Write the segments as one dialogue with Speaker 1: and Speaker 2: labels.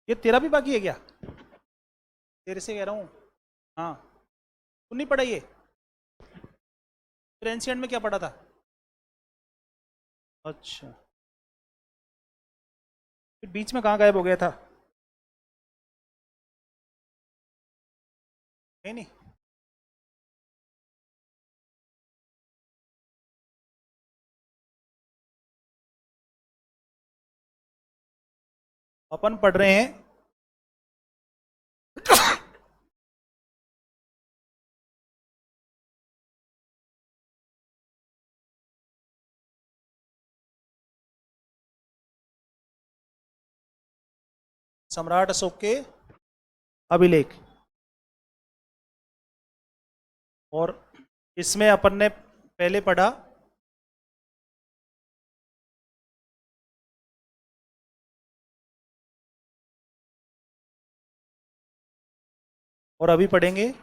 Speaker 1: ये तेरा भी बाकी है क्या? तेरे से कह रहा हूँ। हाँ। तू नहीं पढ़ा ये? फिर एंशियंट में क्या पढ़ा था? अच्छा। फिर बीच में कहाँ गायब हो गया था? नहीं नहीं। अपन पढ़ रहे हैं सम्राट अशोक के अभिलेख। और इसमें अपन ने पहले पढ़ा और अभी पढ़ेंगे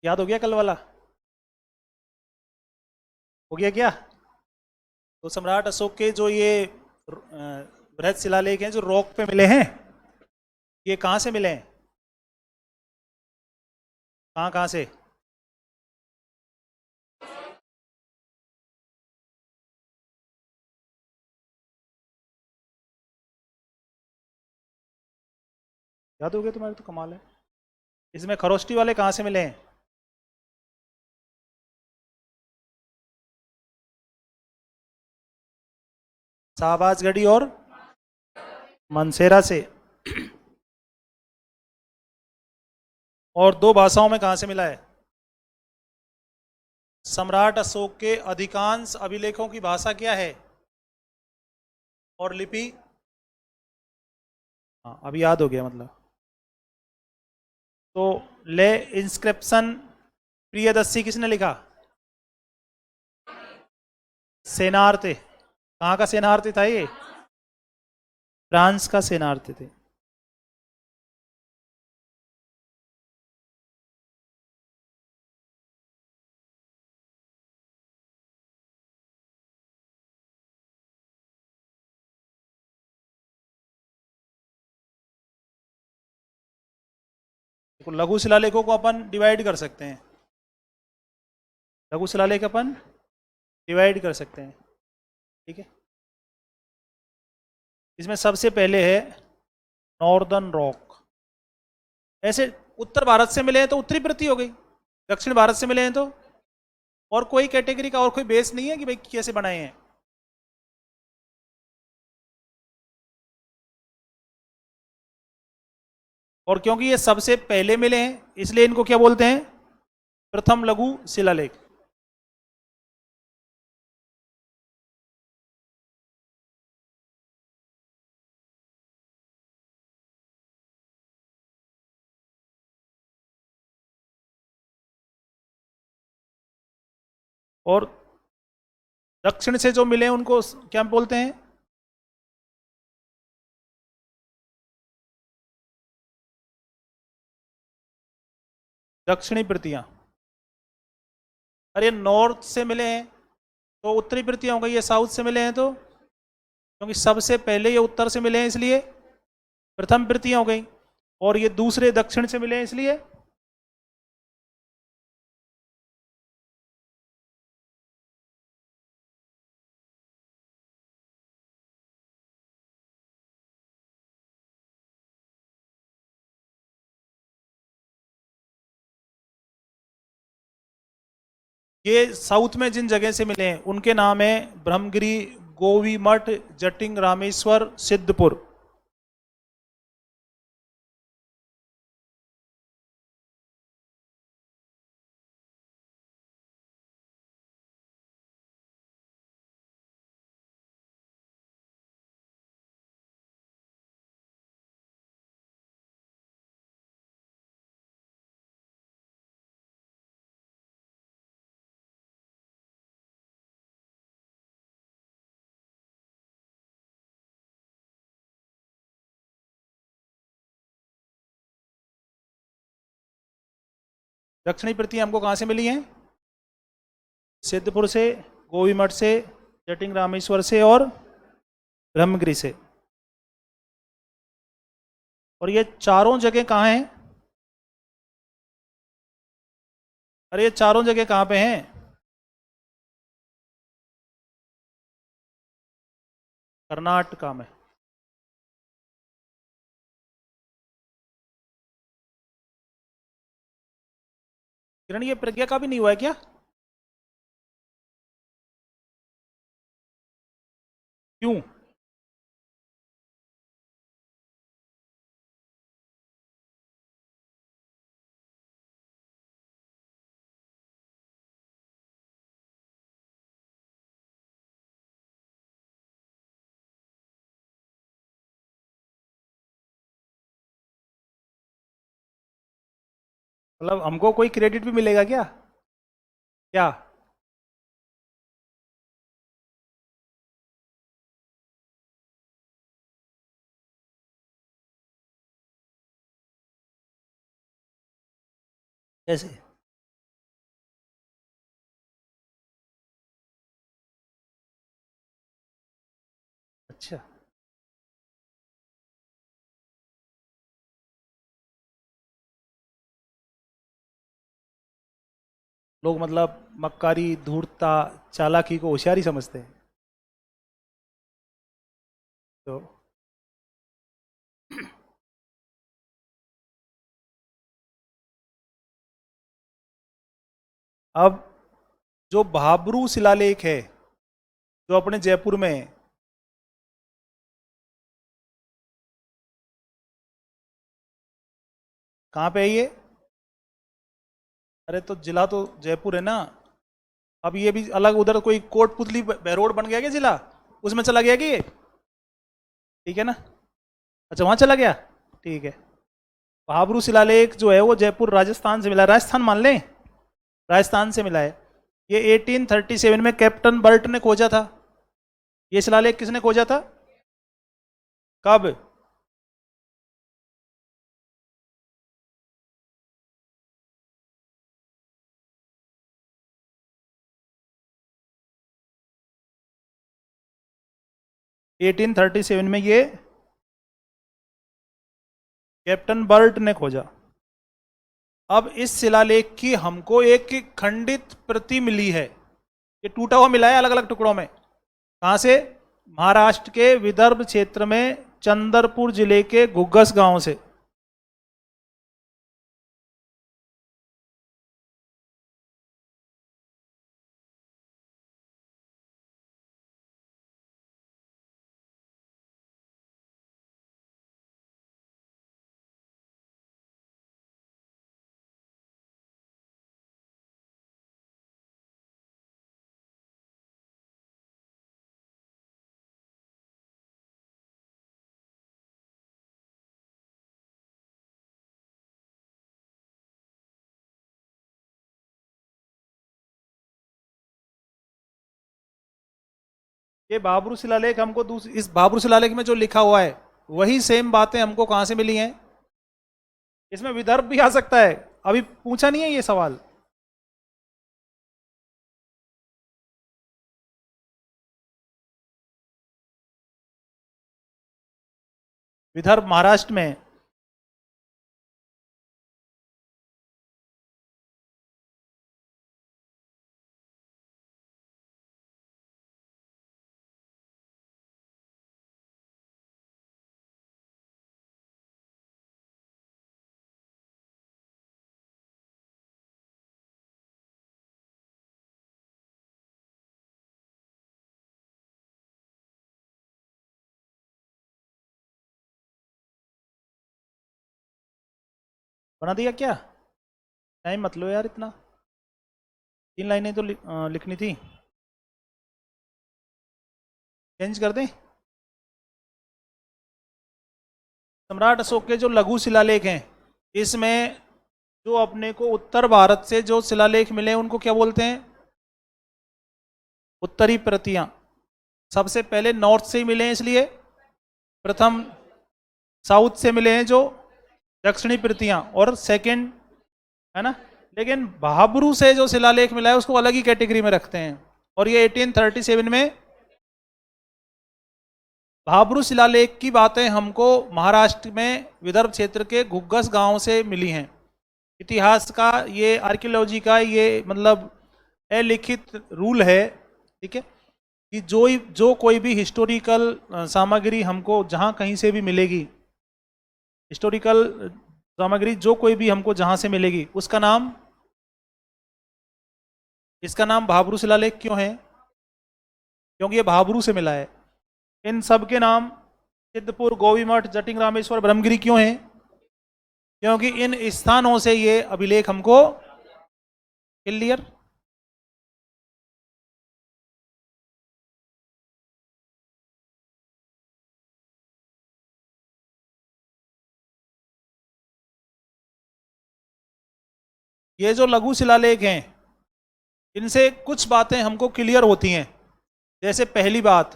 Speaker 1: याद हो गया कल वाला? हो गया क्या? तो सम्राट अशोक के जो ये बृहद शिलालेख हैं जो रॉक पे मिले हैं, ये कहाँ से मिले हैं? कहाँ कहाँ से? याद हो गया तुम्हारे? तो कमाल है। इसमें खरोष्टी वाले कहाँ से मिले हैं? शाहबाजगढ़ी और मनसेरा से। और दो भाषाओं में कहाँ से मिला है? सम्राट अशोक के अधिकांश अभिलेखों की भाषा क्या है? और लिपि? हाँ, अभी याद हो गया मतलब। तो ले इंस्क्रिप्शन प्रियदर्शी किसने लिखा? सेनार्ते। कहाँ का सेनार्ते था ये? फ्रांस का सेनार्ते थे। तो लघु शिलालेखों को अपन डिवाइड कर सकते हैं। लघु शिलालेख अपन डिवाइड कर सकते हैं। ठीक है। इसमें सबसे पहले है नॉर्दर्न रॉक। ऐसे उत्तर भारत से मिले हैं तो उत्तरी प्रति हो गई, दक्षिण भारत से मिले हैं तो। और कोई कैटेगरी का और कोई बेस नहीं है कि भाई कैसे बनाए हैं। और क्योंकि ये सबसे पहले मिले हैं इसलिए इनको क्या बोलते हैं? प्रथम लघु शिलालेख। और दक्षिण से जो मिले हैं उनको क्या बोलते हैं? दक्षिणी प्रतियां। अरे नॉर्थ से मिले हैं तो उत्तरी प्रतियां हो गई, ये साउथ से मिले हैं तो, क्योंकि सबसे पहले ये उत्तर से मिले हैं इसलिए प्रथम प्रतियां हो गई। और ये दूसरे दक्षिण से मिले हैं इसलिए। ये साउथ में जिन जगह से मिले हैं उनके नाम है ब्रह्मगिरी, गोवी मठ, जटिंग, रामेश्वर, सिद्धपुर। दक्षिणी प्रतियां हमको कहाँ से मिली हैं? सिद्धपुर से, गोभी मठ से, जटिंग रामेश्वर से और ब्रह्मगिरी से। और ये चारों जगह कहाँ हैं? अरे ये चारों जगह कहाँ पे हैं? कर्नाटका में। किरण ये प्रज्ञा का भी नहीं हुआ है क्या? क्यों? मतलब हमको कोई क्रेडिट भी मिलेगा क्या? क्या? कैसे? अच्छा। लोग मतलब मक्कारी, धूर्तता, चालाकी को होशियारी समझते हैं। तो अब जो भाबरू शिलालेख है जो अपने जयपुर में है, कहाँ पे है ये? अरे तो जिला तो जयपुर है ना। अब ये भी अलग, उधर कोई कोटपुतली बहरोड बन गया क्या जिला? उसमें चला गया कि ये? ठीक है ना? अच्छा वहां चला गया। ठीक है। भाबरू शिलालेख जो है वो जयपुर राजस्थान से मिला है। राजस्थान मान लें, राजस्थान से मिला है। ये 1837 में कैप्टन बर्ट ने खोजा था। ये शिलालेख किसने खोजा था? कब? 1837 में ये कैप्टन बर्ट ने खोजा। अब इस शिलालेख की हमको एक खंडित प्रति मिली है। ये टूटा हुआ मिला है अलग अलग टुकड़ों में। कहाँ से? महाराष्ट्र के विदर्भ क्षेत्र में चंदरपुर जिले के घुग्गस गांव से। ये बाबरू शिलालेख हमको इस बाबरू शिलालेख में जो लिखा हुआ है वही सेम बातें हमको कहां से मिली हैं? इसमें विदर्भ भी आ सकता है। अभी पूछा नहीं है ये सवाल? विदर्भ महाराष्ट्र में है। बना दिया क्या? टाइम मत लो यार इतना। 3 लाइनें तो लिखनी थी। चेंज कर दें? सम्राट अशोक के जो लघु शिलालेख हैं इसमें जो अपने को उत्तर भारत से जो शिलालेख मिले हैं उनको क्या बोलते हैं? उत्तरी प्रतियां। सबसे पहले नॉर्थ से ही मिले हैं इसलिए प्रथम साउथ से मिले हैं जो दक्षिणी प्रतियां, और सेकंड है ना लेकिन भाब्रू से जो शिलालेख मिला है उसको अलग ही कैटेगरी में रखते हैं। और ये 1837 में भाब्रू शिलालेख की बातें हमको महाराष्ट्र में विदर्भ क्षेत्र के घुग्गस गांव से मिली हैं। इतिहास का ये, आर्कियोलॉजी का ये मतलब अलिखित रूल है, ठीक है, कि जो कोई भी हिस्टोरिकल सामग्री हमको जहाँ कहीं से भी मिलेगी, हिस्टोरिकल सामग्री जो कोई भी हमको जहाँ से मिलेगी उसका नाम, इसका नाम भाब्रू शिलालेख क्यों है? क्योंकि ये भाब्रू से मिला है। इन सब के नाम सिद्धपुर, गोवीमठ, जटिंग, रामेश्वर, ब्रह्मगिरी क्यों है? क्योंकि इन स्थानों से ये अभिलेख हमको, क्लियर? ये जो लघु शिलालेख हैं इनसे कुछ बातें हमको क्लियर होती हैं। जैसे पहली बात,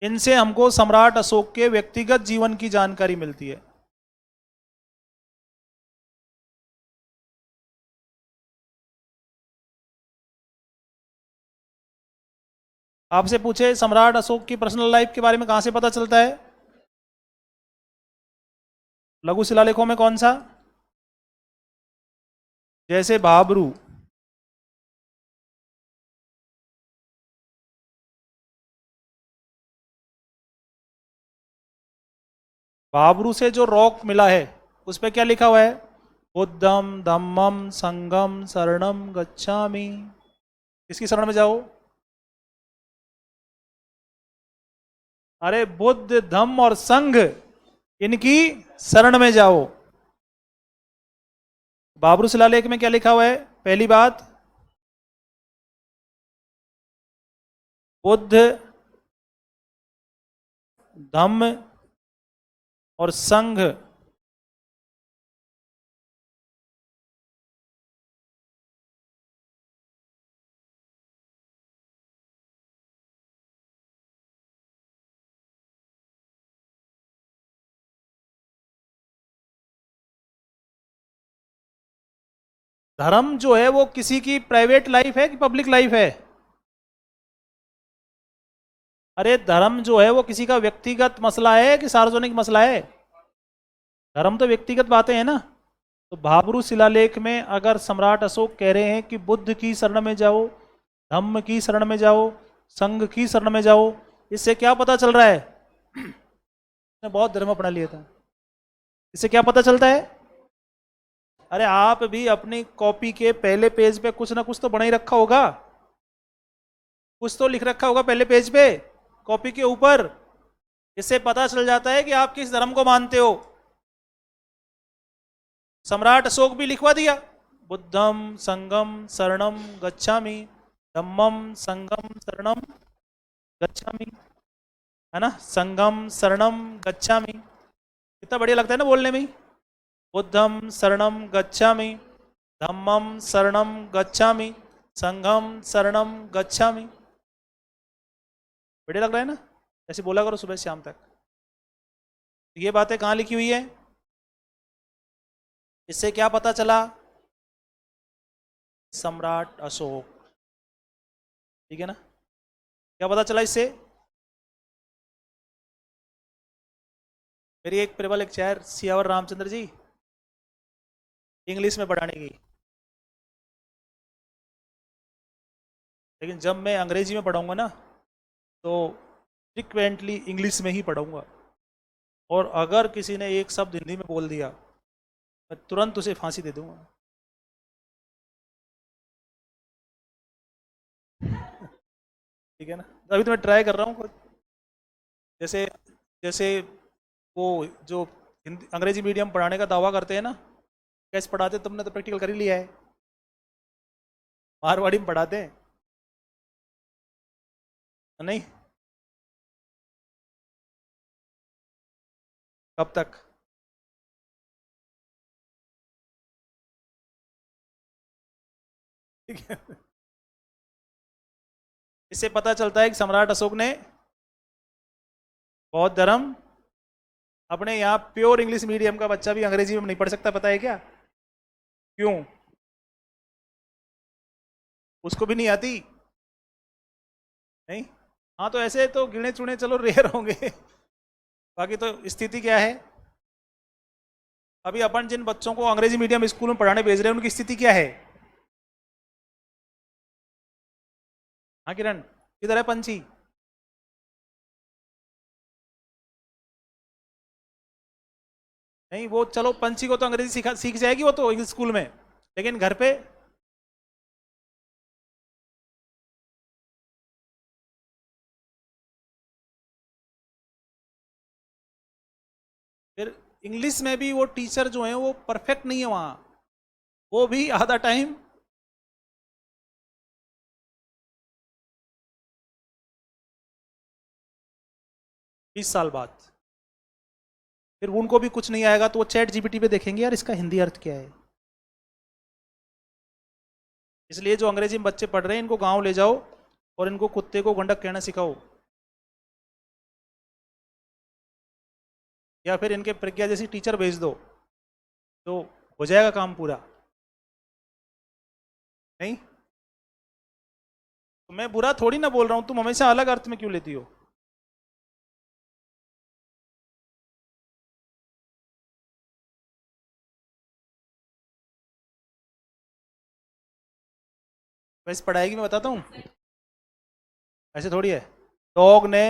Speaker 1: इनसे हमको सम्राट अशोक के व्यक्तिगत जीवन की जानकारी मिलती है। आपसे पूछे सम्राट अशोक की पर्सनल लाइफ के बारे में कहां से पता चलता है? लघु शिलालेखों में कौन सा? जैसे भाब्रू, भाब्रू से जो रॉक मिला है उस पर क्या लिखा हुआ है? बुद्धम धम्मम संगम शरणम गच्छामि। किसकी शरण में जाओ? अरे बुद्ध, धम्म और संघ, इनकी शरण में जाओ। भाब्रू शिलालेख में क्या लिखा हुआ है? पहली बात, बुद्ध, धम्म और संघ धर्म जो है वो किसी की प्राइवेट लाइफ है कि पब्लिक लाइफ है? अरे धर्म जो है वो किसी का व्यक्तिगत मसला है कि सार्वजनिक मसला है? धर्म तो व्यक्तिगत बातें हैं ना। तो भाब्रू शिलालेख में अगर सम्राट अशोक कह रहे हैं कि बुद्ध की शरण में जाओ, धम्म की शरण में जाओ, संघ की शरण में जाओ, इससे क्या पता चल रहा है? ने बहुत धर्म अपना लिया था। इससे क्या पता चलता है? अरे आप भी अपनी कॉपी के पहले पेज पे कुछ ना कुछ तो बना ही रखा होगा, कुछ तो लिख रखा होगा पहले पेज पे कॉपी के ऊपर। इससे पता चल जाता है कि आप किस धर्म को मानते हो। सम्राट अशोक भी लिखवा दिया, बुद्धम संगम शरणम गच्छामि, धम्मम संगम शरणम गच्छामि, है ना, संगम शरणम गच्छामि। कितना बढ़िया लगता है ना बोलने में ही। बुद्धम शरणम गच्छामि, धम्मम शरणम गच्छामि, संघम शरणम गच्छामि। बढ़िया लग रहा है ना? ऐसे बोला करो सुबह शाम तक। ये बातें कहाँ लिखी हुई है? इससे क्या पता चला? सम्राट अशोक, ठीक है ना? क्या पता चला इससे? मेरी एक प्रबल लेक्चर सियावर रामचंद्र जी, इंग्लिश में पढ़ाने की, लेकिन जब मैं अंग्रेजी में पढ़ाऊंगा ना तो फ्रिक्वेंटली इंग्लिश में ही पढ़ाऊंगा। और अगर किसी ने एक शब्द हिंदी में बोल दिया मैं तुरंत उसे फांसी दे दूंगा। ठीक है ना? तो अभी तो मैं ट्राई कर रहा हूँ। जैसे जैसे वो जो हिंदी अंग्रेजी मीडियम पढ़ाने का दावा करते हैं ना, कैसे पढ़ाते? तुमने तो प्रैक्टिकल कर ही लिया है, मारवाड़ी में पढ़ाते हैं नहीं? कब तक? ठीक है। इससे पता चलता है कि सम्राट अशोक ने बौद्ध धर्म, अपने यहाँ प्योर इंग्लिश मीडियम का बच्चा भी अंग्रेजी में नहीं पढ़ सकता, पता है क्या? क्यों? उसको भी नहीं आती? नहीं। हाँ तो ऐसे तो गिने चुने चलो रेयर होंगे। बाकी तो स्थिति क्या है, अभी अपन जिन बच्चों को अंग्रेजी मीडियम स्कूल में पढ़ाने भेज रहे हैं उनकी स्थिति क्या है? हाँ किरण, किधर है पंछी? नहीं वो चलो पंछी को तो अंग्रेजी सीख जाएगी वो तो इंग्लिश स्कूल में, लेकिन घर पे फिर इंग्लिश में भी वो टीचर जो है वो परफेक्ट नहीं है वहां, वो भी आधा टाइम 20 साल बाद फिर उनको भी कुछ नहीं आएगा तो वो चैट जीपीटी पे देखेंगे यार इसका हिंदी अर्थ क्या है। इसलिए जो अंग्रेजी में बच्चे पढ़ रहे हैं इनको गांव ले जाओ और इनको कुत्ते को गंडक कहना सिखाओ, या फिर इनके प्रज्ञा जैसी टीचर भेज दो तो हो जाएगा काम पूरा। नहीं तो मैं बुरा थोड़ी ना बोल रहा हूं, तुम हमेशा अलग अर्थ में क्यों लेती हो? वैसे पढ़ाई की मैं बताता हूँ, ऐसे थोड़ी है। डॉग ने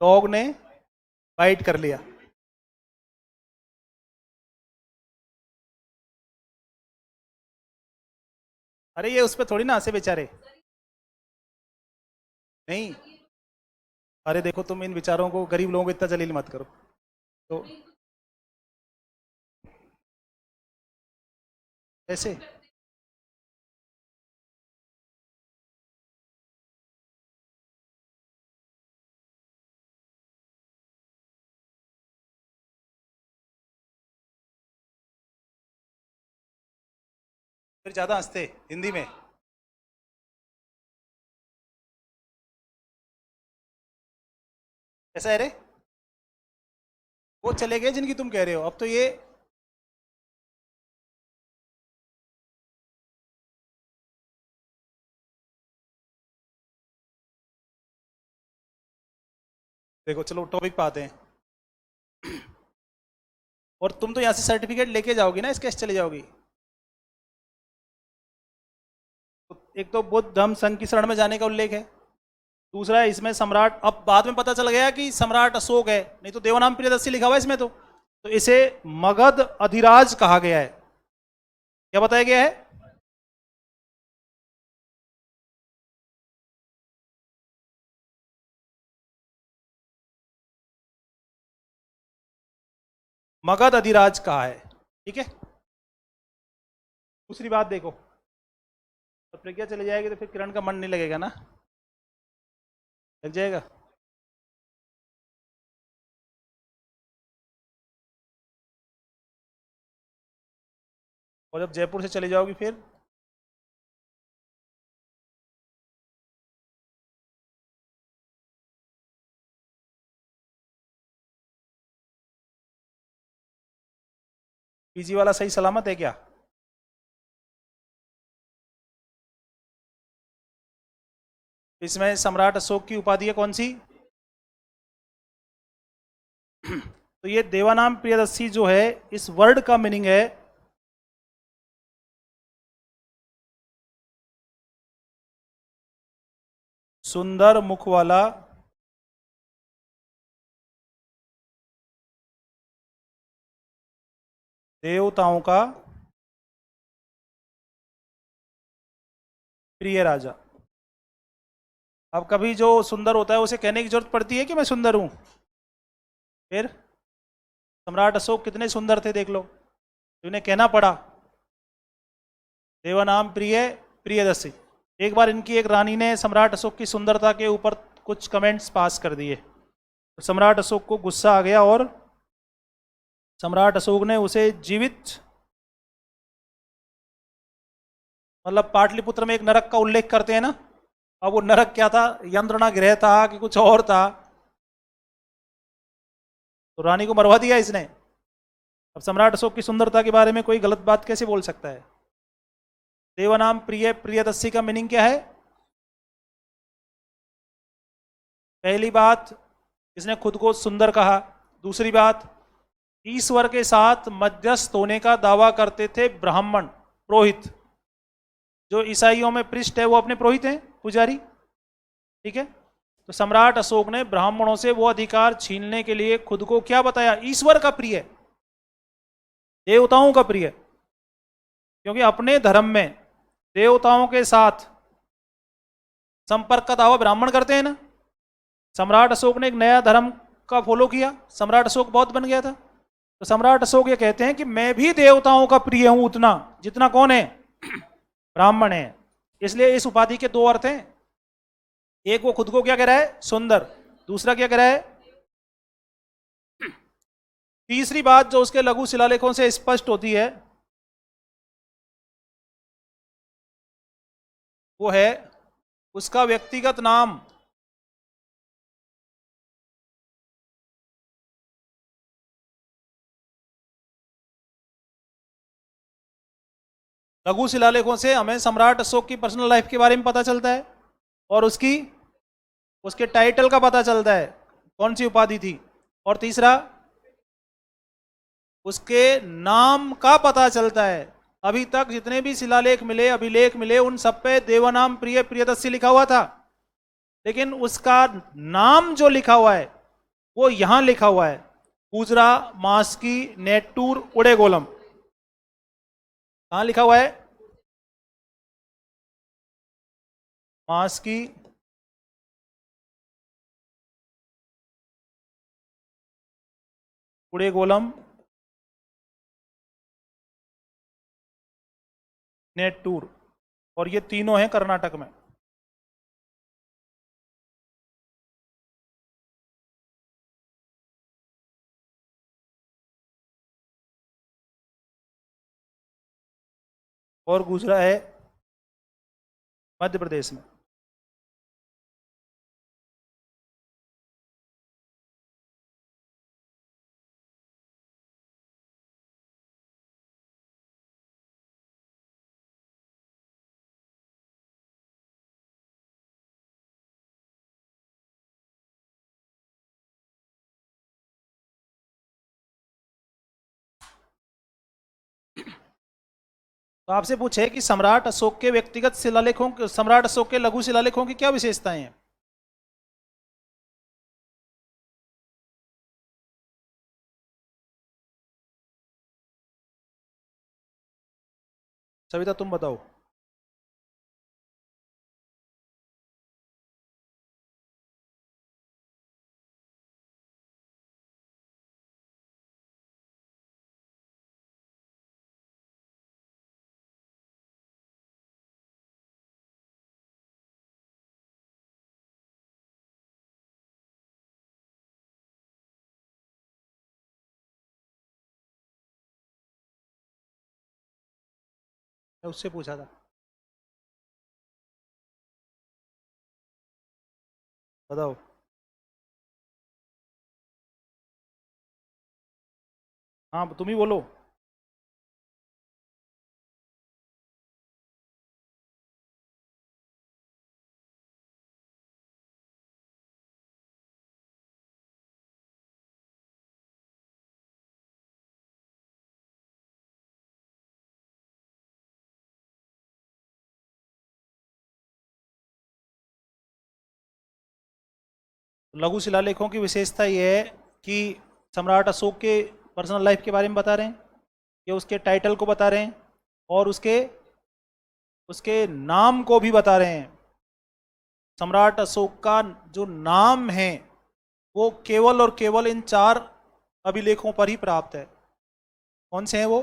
Speaker 1: डॉग ने बाइट कर लिया, अरे ये उस पर थोड़ी ना हंसे बेचारे। नहीं, अरे देखो तुम इन विचारों को, गरीब लोगों को इतना जलील मत करो। तो ऐसे फिर ज्यादा हंसते हिंदी में। ऐसा है रे, वो चले गए जिनकी तुम कह रहे हो, अब तो ये देखो चलो टॉपिक पे आते हैं। और तुम तो यहाँ से सर्टिफिकेट लेके जाओगी ना, इसके चले जाओगी। तो एक तो बुद्ध धम्म संघ की शरण में जाने का उल्लेख है, दूसरा है इसमें सम्राट, अब बाद में पता चल गया कि सम्राट अशोक है, नहीं तो देवनाम प्रियदर्शी लिखा हुआ है इसमें तो इसे मगध अधिराज कहा गया है। क्या बताया गया है? मगध अधिराज कहा है, ठीक है। दूसरी बात देखो, तो प्रज्ञा चली जाएगी तो फिर किरण का मन नहीं लगेगा ना? लग जाएगा। और जब जयपुर से चली जाओगी फिर पीजी वाला सही सलामत है क्या? इसमें सम्राट अशोक की उपाधि है कौन सी? तो ये देवानाम प्रियदर्शी जो है, इस वर्ड का मीनिंग है सुंदर मुख वाला देवताओं का प्रिय राजा। अब कभी जो सुंदर होता है उसे कहने की जरूरत पड़ती है कि मैं सुंदर हूं? फिर सम्राट अशोक कितने सुंदर थे देख लो, तो इन्हें कहना पड़ा देवानाम प्रिय प्रियदर्शी। एक बार इनकी एक रानी ने सम्राट अशोक की सुंदरता के ऊपर कुछ कमेंट्स पास कर दिए, तो सम्राट अशोक को गुस्सा आ गया और सम्राट अशोक ने उसे जीवित, मतलब पाटलिपुत्र में एक नरक का उल्लेख करते हैं ना, अब वो नरक क्या था, यंत्रणा गृह था कि कुछ और था, तो रानी को मरवा दिया इसने। अब सम्राट अशोक की सुंदरता के बारे में कोई गलत बात कैसे बोल सकता है? देवनाम प्रिय प्रियदर्शी का मीनिंग क्या है? पहली बात, इसने खुद को सुंदर कहा। दूसरी बात, ईश्वर के साथ मध्यस्थ होने का दावा करते थे ब्राह्मण पुरोहित। जो ईसाइयों में प्रिस्ट है वो अपने पुरोहित हैं, पुजारी। ठीक है, तो सम्राट अशोक ने ब्राह्मणों से वो अधिकार छीनने के लिए खुद को क्या बताया? ईश्वर का प्रिय, देवताओं का प्रिय। क्योंकि अपने धर्म में देवताओं के साथ संपर्क का दावा ब्राह्मण करते हैं ना। सम्राट अशोक ने एक नया धर्म का फॉलो किया, सम्राट अशोक बहुत बन गया था। तो सम्राट अशोक ये कहते हैं कि मैं भी देवताओं का प्रिय हूं उतना जितना कौन है? ब्राह्मण है। इसलिए इस उपाधि के दो अर्थ हैं। एक, वो खुद को क्या कह रहा है? सुंदर। दूसरा क्या कह रहा है? तीसरी बात जो उसके लघु शिलालेखों से स्पष्ट होती है वो है उसका व्यक्तिगत नाम। लघु शिलालेखों से हमें सम्राट अशोक की पर्सनल लाइफ के बारे में पता चलता है और उसके टाइटल का पता चलता है, कौन सी उपाधि थी। और तीसरा, उसके नाम का पता चलता है। अभी तक जितने भी शिलालेख मिले, अभिलेख मिले, उन सब पे देवनाम प्रिय प्रियदर्शी लिखा हुआ था। लेकिन उसका नाम जो लिखा हुआ है वो यहां लिखा हुआ है, गुजरा मास्की नेटूर उड़ेगोलम। कहां लिखा हुआ है? मास्की उड़ेगोलम नेटूर, और ये तीनों हैं कर्नाटक में। और गुजरा है मध्य प्रदेश में। तो आपसे पूछे कि सम्राट अशोक के व्यक्तिगत शिलालेखों, सम्राट अशोक के लघु शिलालेखों की क्या विशेषताएं हैं? सविता तुम बताओ। मैं उससे पूछा था। बताओ। हाँ तुम ही बोलो। लघु शिलालेखों की विशेषता यह है कि सम्राट अशोक के पर्सनल लाइफ के बारे में बता रहे हैं, कि उसके टाइटल को बता रहे हैं, और उसके उसके नाम को भी बता रहे हैं। सम्राट अशोक का जो नाम है वो केवल और केवल इन चार अभिलेखों पर ही प्राप्त है। कौन से हैं वो?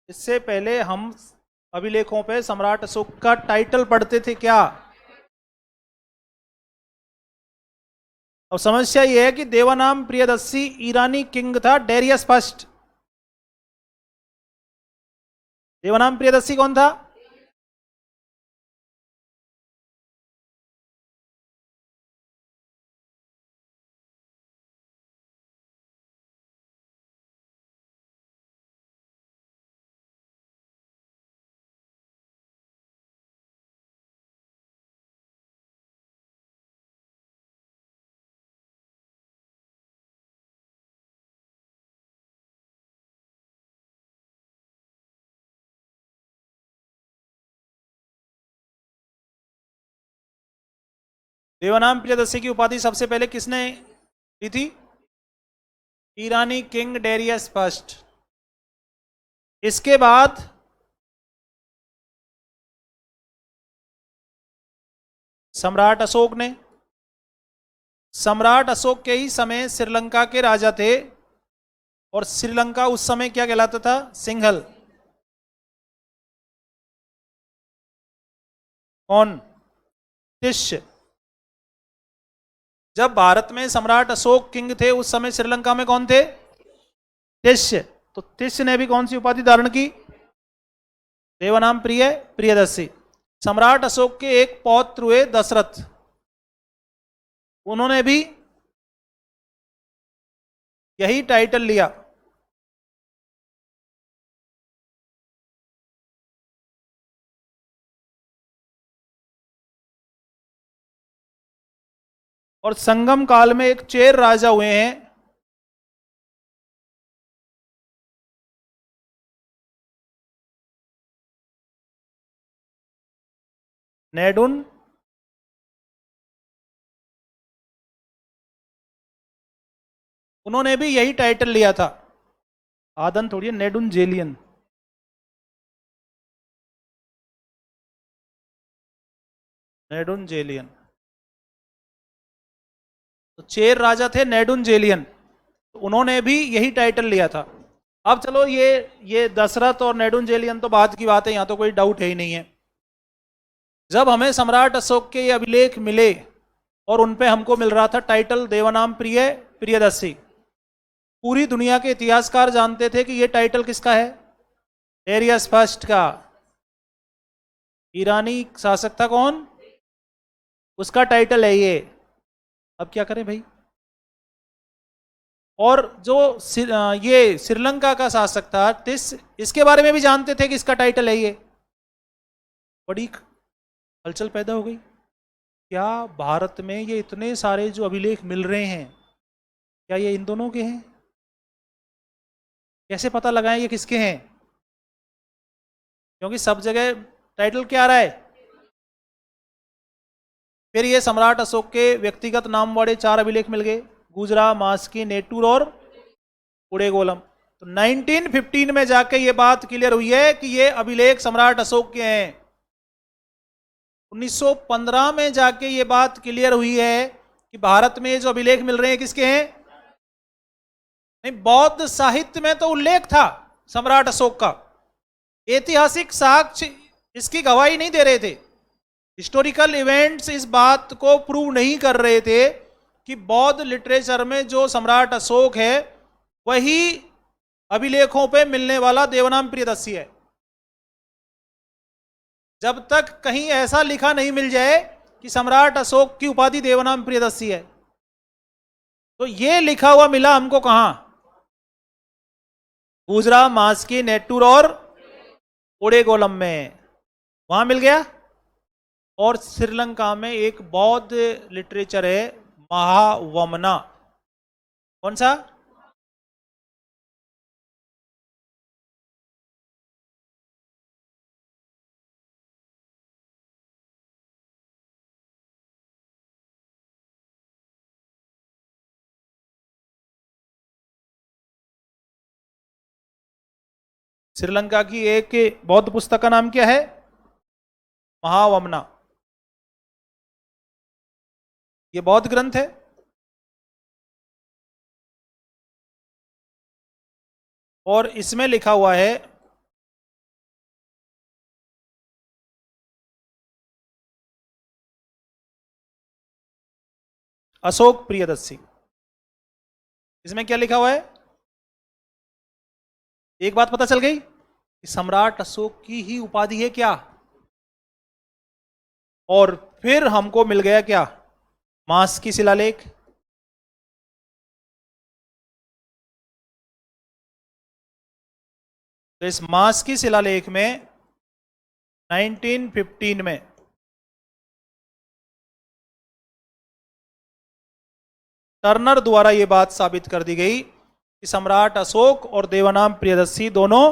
Speaker 1: इससे पहले हम अभिलेखों पे सम्राट अशोक का टाइटल पढ़ते थे क्या? अब समस्या यह है कि देवानाम प्रियदर्शी ईरानी किंग था डेरियस फर्स्ट। देवानाम प्रियदर्शी कौन था? देवानाम प्रियदर्शी की उपाधि सबसे पहले किसने दी थी? ईरानी किंग डेरियस फर्स्ट। इसके बाद सम्राट अशोक ने। सम्राट अशोक के ही समय श्रीलंका के राजा थे, और श्रीलंका उस समय क्या कहलाता था? सिंघल। कौन? तिष्य। जब भारत में सम्राट अशोक किंग थे उस समय श्रीलंका में कौन थे? तिष्य। तो तिष्य ने भी कौन सी उपाधि धारण की? देवानाम प्रियदर्शी। सम्राट अशोक के एक पौत्र हुए दशरथ, उन्होंने भी यही टाइटल लिया। और संगम काल में एक चेर राजा हुए हैं, नेडुन उन्होंने भी यही टाइटल लिया था। आदन थोड़ी है, नेडुन जेलियन। नेडुन जेलियन। तो चेर राजा थे नेडुन जेलियन, तो उन्होंने भी यही टाइटल लिया था। अब चलो ये दशरथ और नेडुन जेलियन तो बाद की बात है, यहां तो कोई डाउट है ही नहीं है। जब हमें सम्राट अशोक के ये अभिलेख मिले और उनपे हमको मिल रहा था टाइटल देवानाम प्रियदर्शी, पूरी दुनिया के इतिहासकार जानते थे कि ये टाइटल किसका है? डेरियस फर्स्ट का। ईरानी शासक था कौन? उसका टाइटल है ये। अब क्या करें भाई? और जो ये श्रीलंका का शासक था तिस, इसके बारे में भी जानते थे कि इसका टाइटल है ये। बड़ी हलचल पैदा हो गई। क्या भारत में ये इतने सारे जो अभिलेख मिल रहे हैं, क्या ये इन दोनों के हैं? कैसे पता लगाएं ये किसके हैं? क्योंकि सब जगह टाइटल क्या आ रहा है? फिर ये सम्राट अशोक के व्यक्तिगत नाम वाले 4 अभिलेख मिल गए, गुजरा, मास्की, नेटूर और कुडेगोलम। तो 1915 में जाके ये बात क्लियर हुई है कि ये अभिलेख सम्राट अशोक के हैं। 1915 में जाके ये बात क्लियर हुई है कि भारत में जो अभिलेख मिल रहे हैं किसके हैं? नहीं, बौद्ध साहित्य में तो उल्लेख था सम्राट अशोक का, ऐतिहासिक साक्ष्य इसकी गवाही नहीं दे रहे थे। हिस्टोरिकल इवेंट्स इस बात को प्रूव नहीं कर रहे थे कि बौद्ध लिटरेचर में जो सम्राट अशोक है वही अभिलेखों पे मिलने वाला देवनाम प्रियदर्शी है। जब तक कहीं ऐसा लिखा नहीं मिल जाए कि सम्राट अशोक की उपाधि देवनाम प्रियदर्शी है, तो ये लिखा हुआ मिला हमको कहां? गुजरा, मास्की, नेटूर और कुडेगोलम में, वहां मिल गया। और श्रीलंका में एक बौद्ध लिटरेचर है महावमना। कौन सा? श्रीलंका की एक बौद्ध पुस्तक का नाम क्या है? महावमना। ये बौद्ध ग्रंथ है। और इसमें लिखा हुआ है अशोक प्रियदर्शी। इसमें क्या लिखा हुआ है? एक बात पता चल गई कि सम्राट अशोक की ही उपाधि है क्या? और फिर हमको मिल गया क्या? मास की शिलालेख। तो इस मास की शिलालेख में 1915 में टर्नर द्वारा यह बात साबित कर दी गई कि सम्राट अशोक और देवानाम प्रियदर्शी दोनों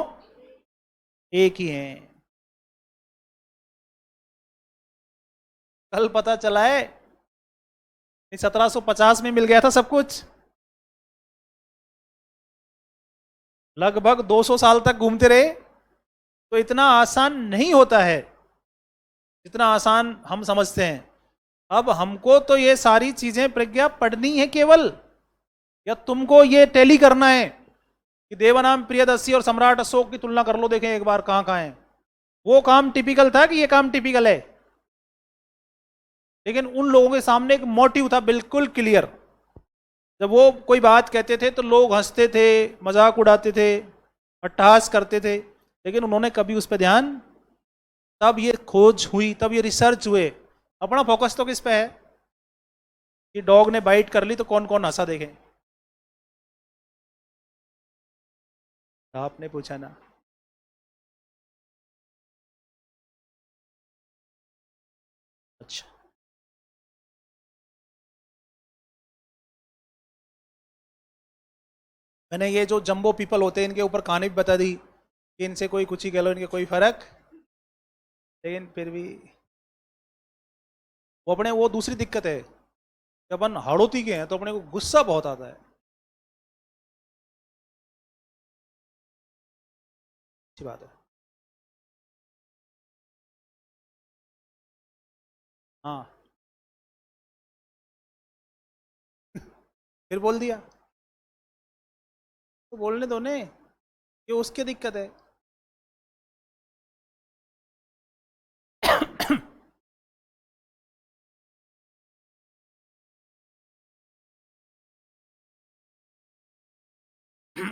Speaker 1: एक ही हैं। कल पता चला है 1750 में मिल गया था सब कुछ, लगभग 200 साल तक घूमते रहे। तो इतना आसान नहीं होता है जितना आसान हम समझते हैं। अब हमको तो ये सारी चीजें प्रज्ञा पढ़नी है केवल, या तुमको ये टैली करना है कि देवनाम प्रियदर्शी और सम्राट अशोक की तुलना कर लो, देखें एक बार कहां कहां है। वो काम टिपिकल था कि ये काम टिपिकल है, लेकिन उन लोगों के सामने एक मोटिव था बिल्कुल क्लियर। जब वो कोई बात कहते थे तो लोग हंसते थे, मजाक उड़ाते थे, अट्टहास करते थे, लेकिन उन्होंने कभी उस पर ध्यान, तब ये खोज हुई, तब ये रिसर्च हुए। अपना फोकस तो किस पे है कि डॉग ने बाइट कर ली तो कौन कौन हंसा, देखें। आपने पूछा ना। अच्छा, मैंने ये जो जंबो पीपल होते हैं इनके ऊपर कहानी भी बता दी कि इनसे कोई कुछ ही कह लो, इनके कोई फर्क, लेकिन फिर भी वो अपने, वो दूसरी दिक्कत है कि अपन हाड़ोती के हैं तो अपने को गुस्सा बहुत आता है। अच्छी बात है। हाँ, फिर बोल दिया तो बोलने दो ने, ये उसकी दिक्कत है।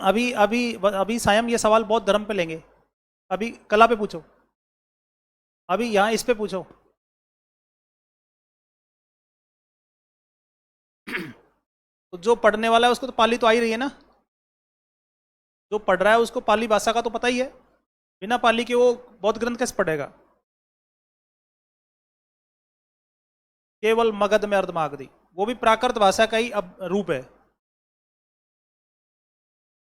Speaker 1: अभी अभी अभी सायम ये सवाल बहुत धर्म पे लेंगे। अभी कला पे पूछो, अभी यहाँ इस पे पूछो। तो जो पढ़ने वाला है उसको तो पाली तो आ ही रही है ना, जो पढ़ रहा है उसको पाली भाषा का तो पता ही है। बिना पाली के वो बौद्ध ग्रंथ कैसे पढ़ेगा। केवल मगध में अर्धमागधी, वो भी प्राकृत भाषा का ही अब रूप है,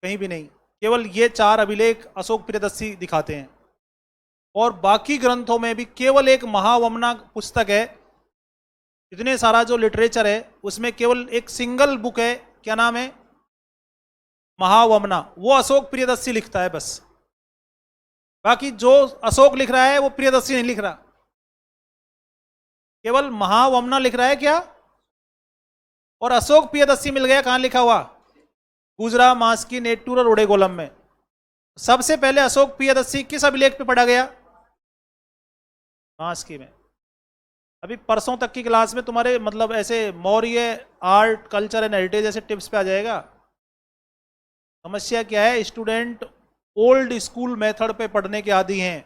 Speaker 1: कहीं भी नहीं। केवल ये 4 अभिलेख अशोक प्रियदर्शी दिखाते हैं, और बाकी ग्रंथों में भी केवल एक महावमना पुस्तक है। इतने सारा जो लिटरेचर है उसमें केवल एक सिंगल बुक है, क्या नाम है, महावमना, वो अशोक प्रियदर्शी लिखता है बस। बाकी जो अशोक लिख रहा है वो प्रियदर्शी नहीं लिख रहा, केवल महावमना लिख रहा है क्या। और अशोक प्रियदर्शी मिल गया कहां लिखा हुआ, गुजरा मास की नेटूर और उड़े गोलम में। सबसे पहले अशोक प्रियदर्शी किस अभिलेख पे पढ़ा गया, मास की में। अभी परसों तक की क्लास में तुम्हारे मतलब ऐसे Maurya art culture and heritage ऐसे टिप्स पे आ जाएगा। समस्या क्या है, स्टूडेंट ओल्ड स्कूल मेथड पे पढ़ने के आदी हैं।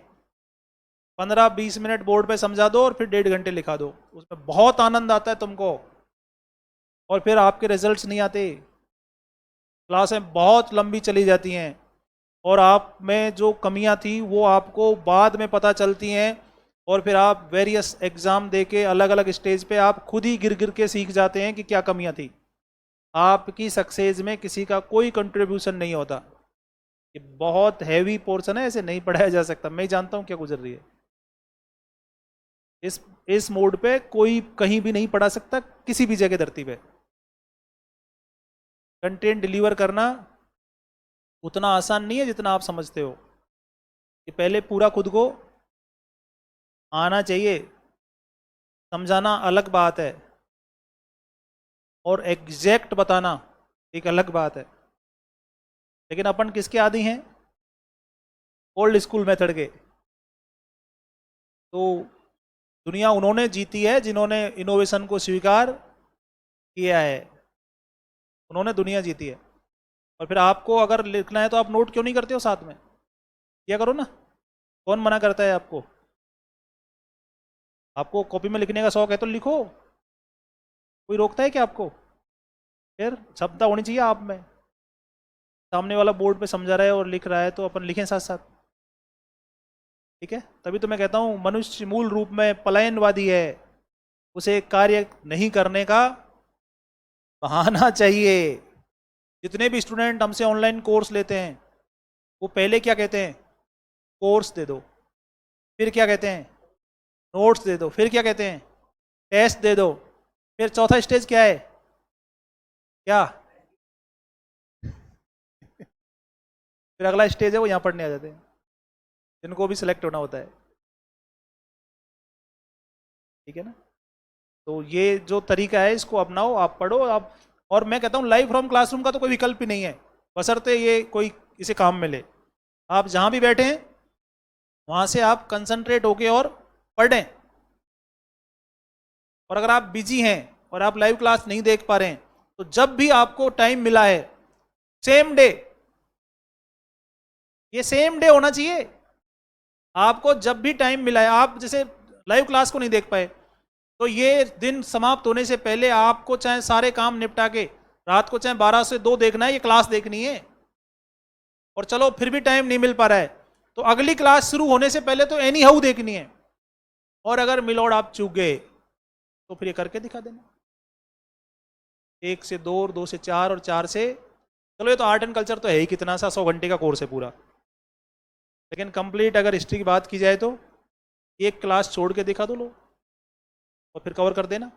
Speaker 1: 15-20 मिनट बोर्ड पे समझा दो और फिर 1.5 घंटे लिखा दो, उसमें बहुत आनंद आता है तुमको, और फिर आपके रिजल्ट्स नहीं आते। क्लासें बहुत लंबी चली जाती हैं, और आप में जो कमियां थी वो आपको बाद में पता चलती हैं, और फिर आप वेरियस एग्जाम दे के अलग अलग स्टेज पे आप खुद ही गिर गिर के सीख जाते हैं कि क्या कमियां थी। आपकी सक्सेस में किसी का कोई कंट्रीब्यूशन नहीं होता। ये बहुत हैवी पोर्शन है, ऐसे नहीं पढ़ाया जा सकता। मैं जानता हूँ क्या गुजर रही है। इस मोड पे कोई कहीं भी नहीं पढ़ा सकता, किसी भी जगह धरती पे। कंटेंट डिलीवर करना उतना आसान नहीं है जितना आप समझते हो। कि पहले पूरा खुद को आना चाहिए, समझाना अलग बात है, और एग्जैक्ट बताना एक अलग बात है। लेकिन अपन किसके आदी हैं, ओल्ड स्कूल मेथड के। तो दुनिया उन्होंने जीती है जिन्होंने इनोवेशन को स्वीकार किया है, उन्होंने दुनिया जीती है। और फिर आपको अगर लिखना है तो आप नोट क्यों नहीं करते हो साथ में, किया करो ना। कौन मना करता है आपको, आपको कॉपी में लिखने का शौक है तो लिखो, कोई रोकता है क्या आपको। फिर क्षमता होनी चाहिए आप में, सामने वाला बोर्ड पे समझा रहा है और लिख रहा है तो अपन लिखें साथ साथ, ठीक है। तभी तो मैं कहता हूँ मनुष्य मूल रूप में पलायनवादी है, उसे कार्य नहीं करने का बहाना चाहिए। जितने भी स्टूडेंट हमसे ऑनलाइन कोर्स लेते हैं वो पहले क्या कहते हैं, कोर्स दे दो, फिर क्या कहते हैं, नोट्स दे दो, फिर क्या कहते हैं, टेस्ट दे दो, फिर चौथा स्टेज क्या है? क्या? फिर अगला स्टेज है वो यहाँ पढ़ने आ जाते हैं, जिनको भी सिलेक्ट होना होता है। ठीक है ना? तो ये जो तरीका है इसको अपनाओ, आप पढ़ो आप। और मैं कहता हूँ लाइव फ्रॉम क्लासरूम का तो कोई विकल्प ही नहीं है, बशर्ते ये कोई इसे काम मिले। आप जहाँ भी बैठे हैं वहाँ से आप कंसंट्रेट होके और पढ़ें। और अगर आप बिजी हैं और आप लाइव क्लास नहीं देख पा रहे हैं, तो जब भी आपको टाइम मिला है, सेम डे, ये सेम डे होना चाहिए। आपको जब भी टाइम मिला है, आप जैसे लाइव क्लास को नहीं देख पाए, तो ये दिन समाप्त होने से पहले आपको चाहे सारे काम निपटा के रात को चाहे 12 से 2 देखना है, ये क्लास देखनी है। और चलो फिर भी टाइम नहीं मिल पा रहा है, तो अगली क्लास शुरू होने से पहले तो एनी हाउ देखनी है। और अगर मिलोड आप चूक गए तो फिर ये करके दिखा देना, 1 से 2 और 2 से 4 और 4 से, चलो ये तो आर्ट एंड कल्चर तो है ही, कितना सा 100 घंटे का कोर्स है पूरा। लेकिन कंप्लीट अगर हिस्ट्री की बात की जाए तो एक क्लास छोड़ के दिखा दो लो, और फिर कवर कर देना।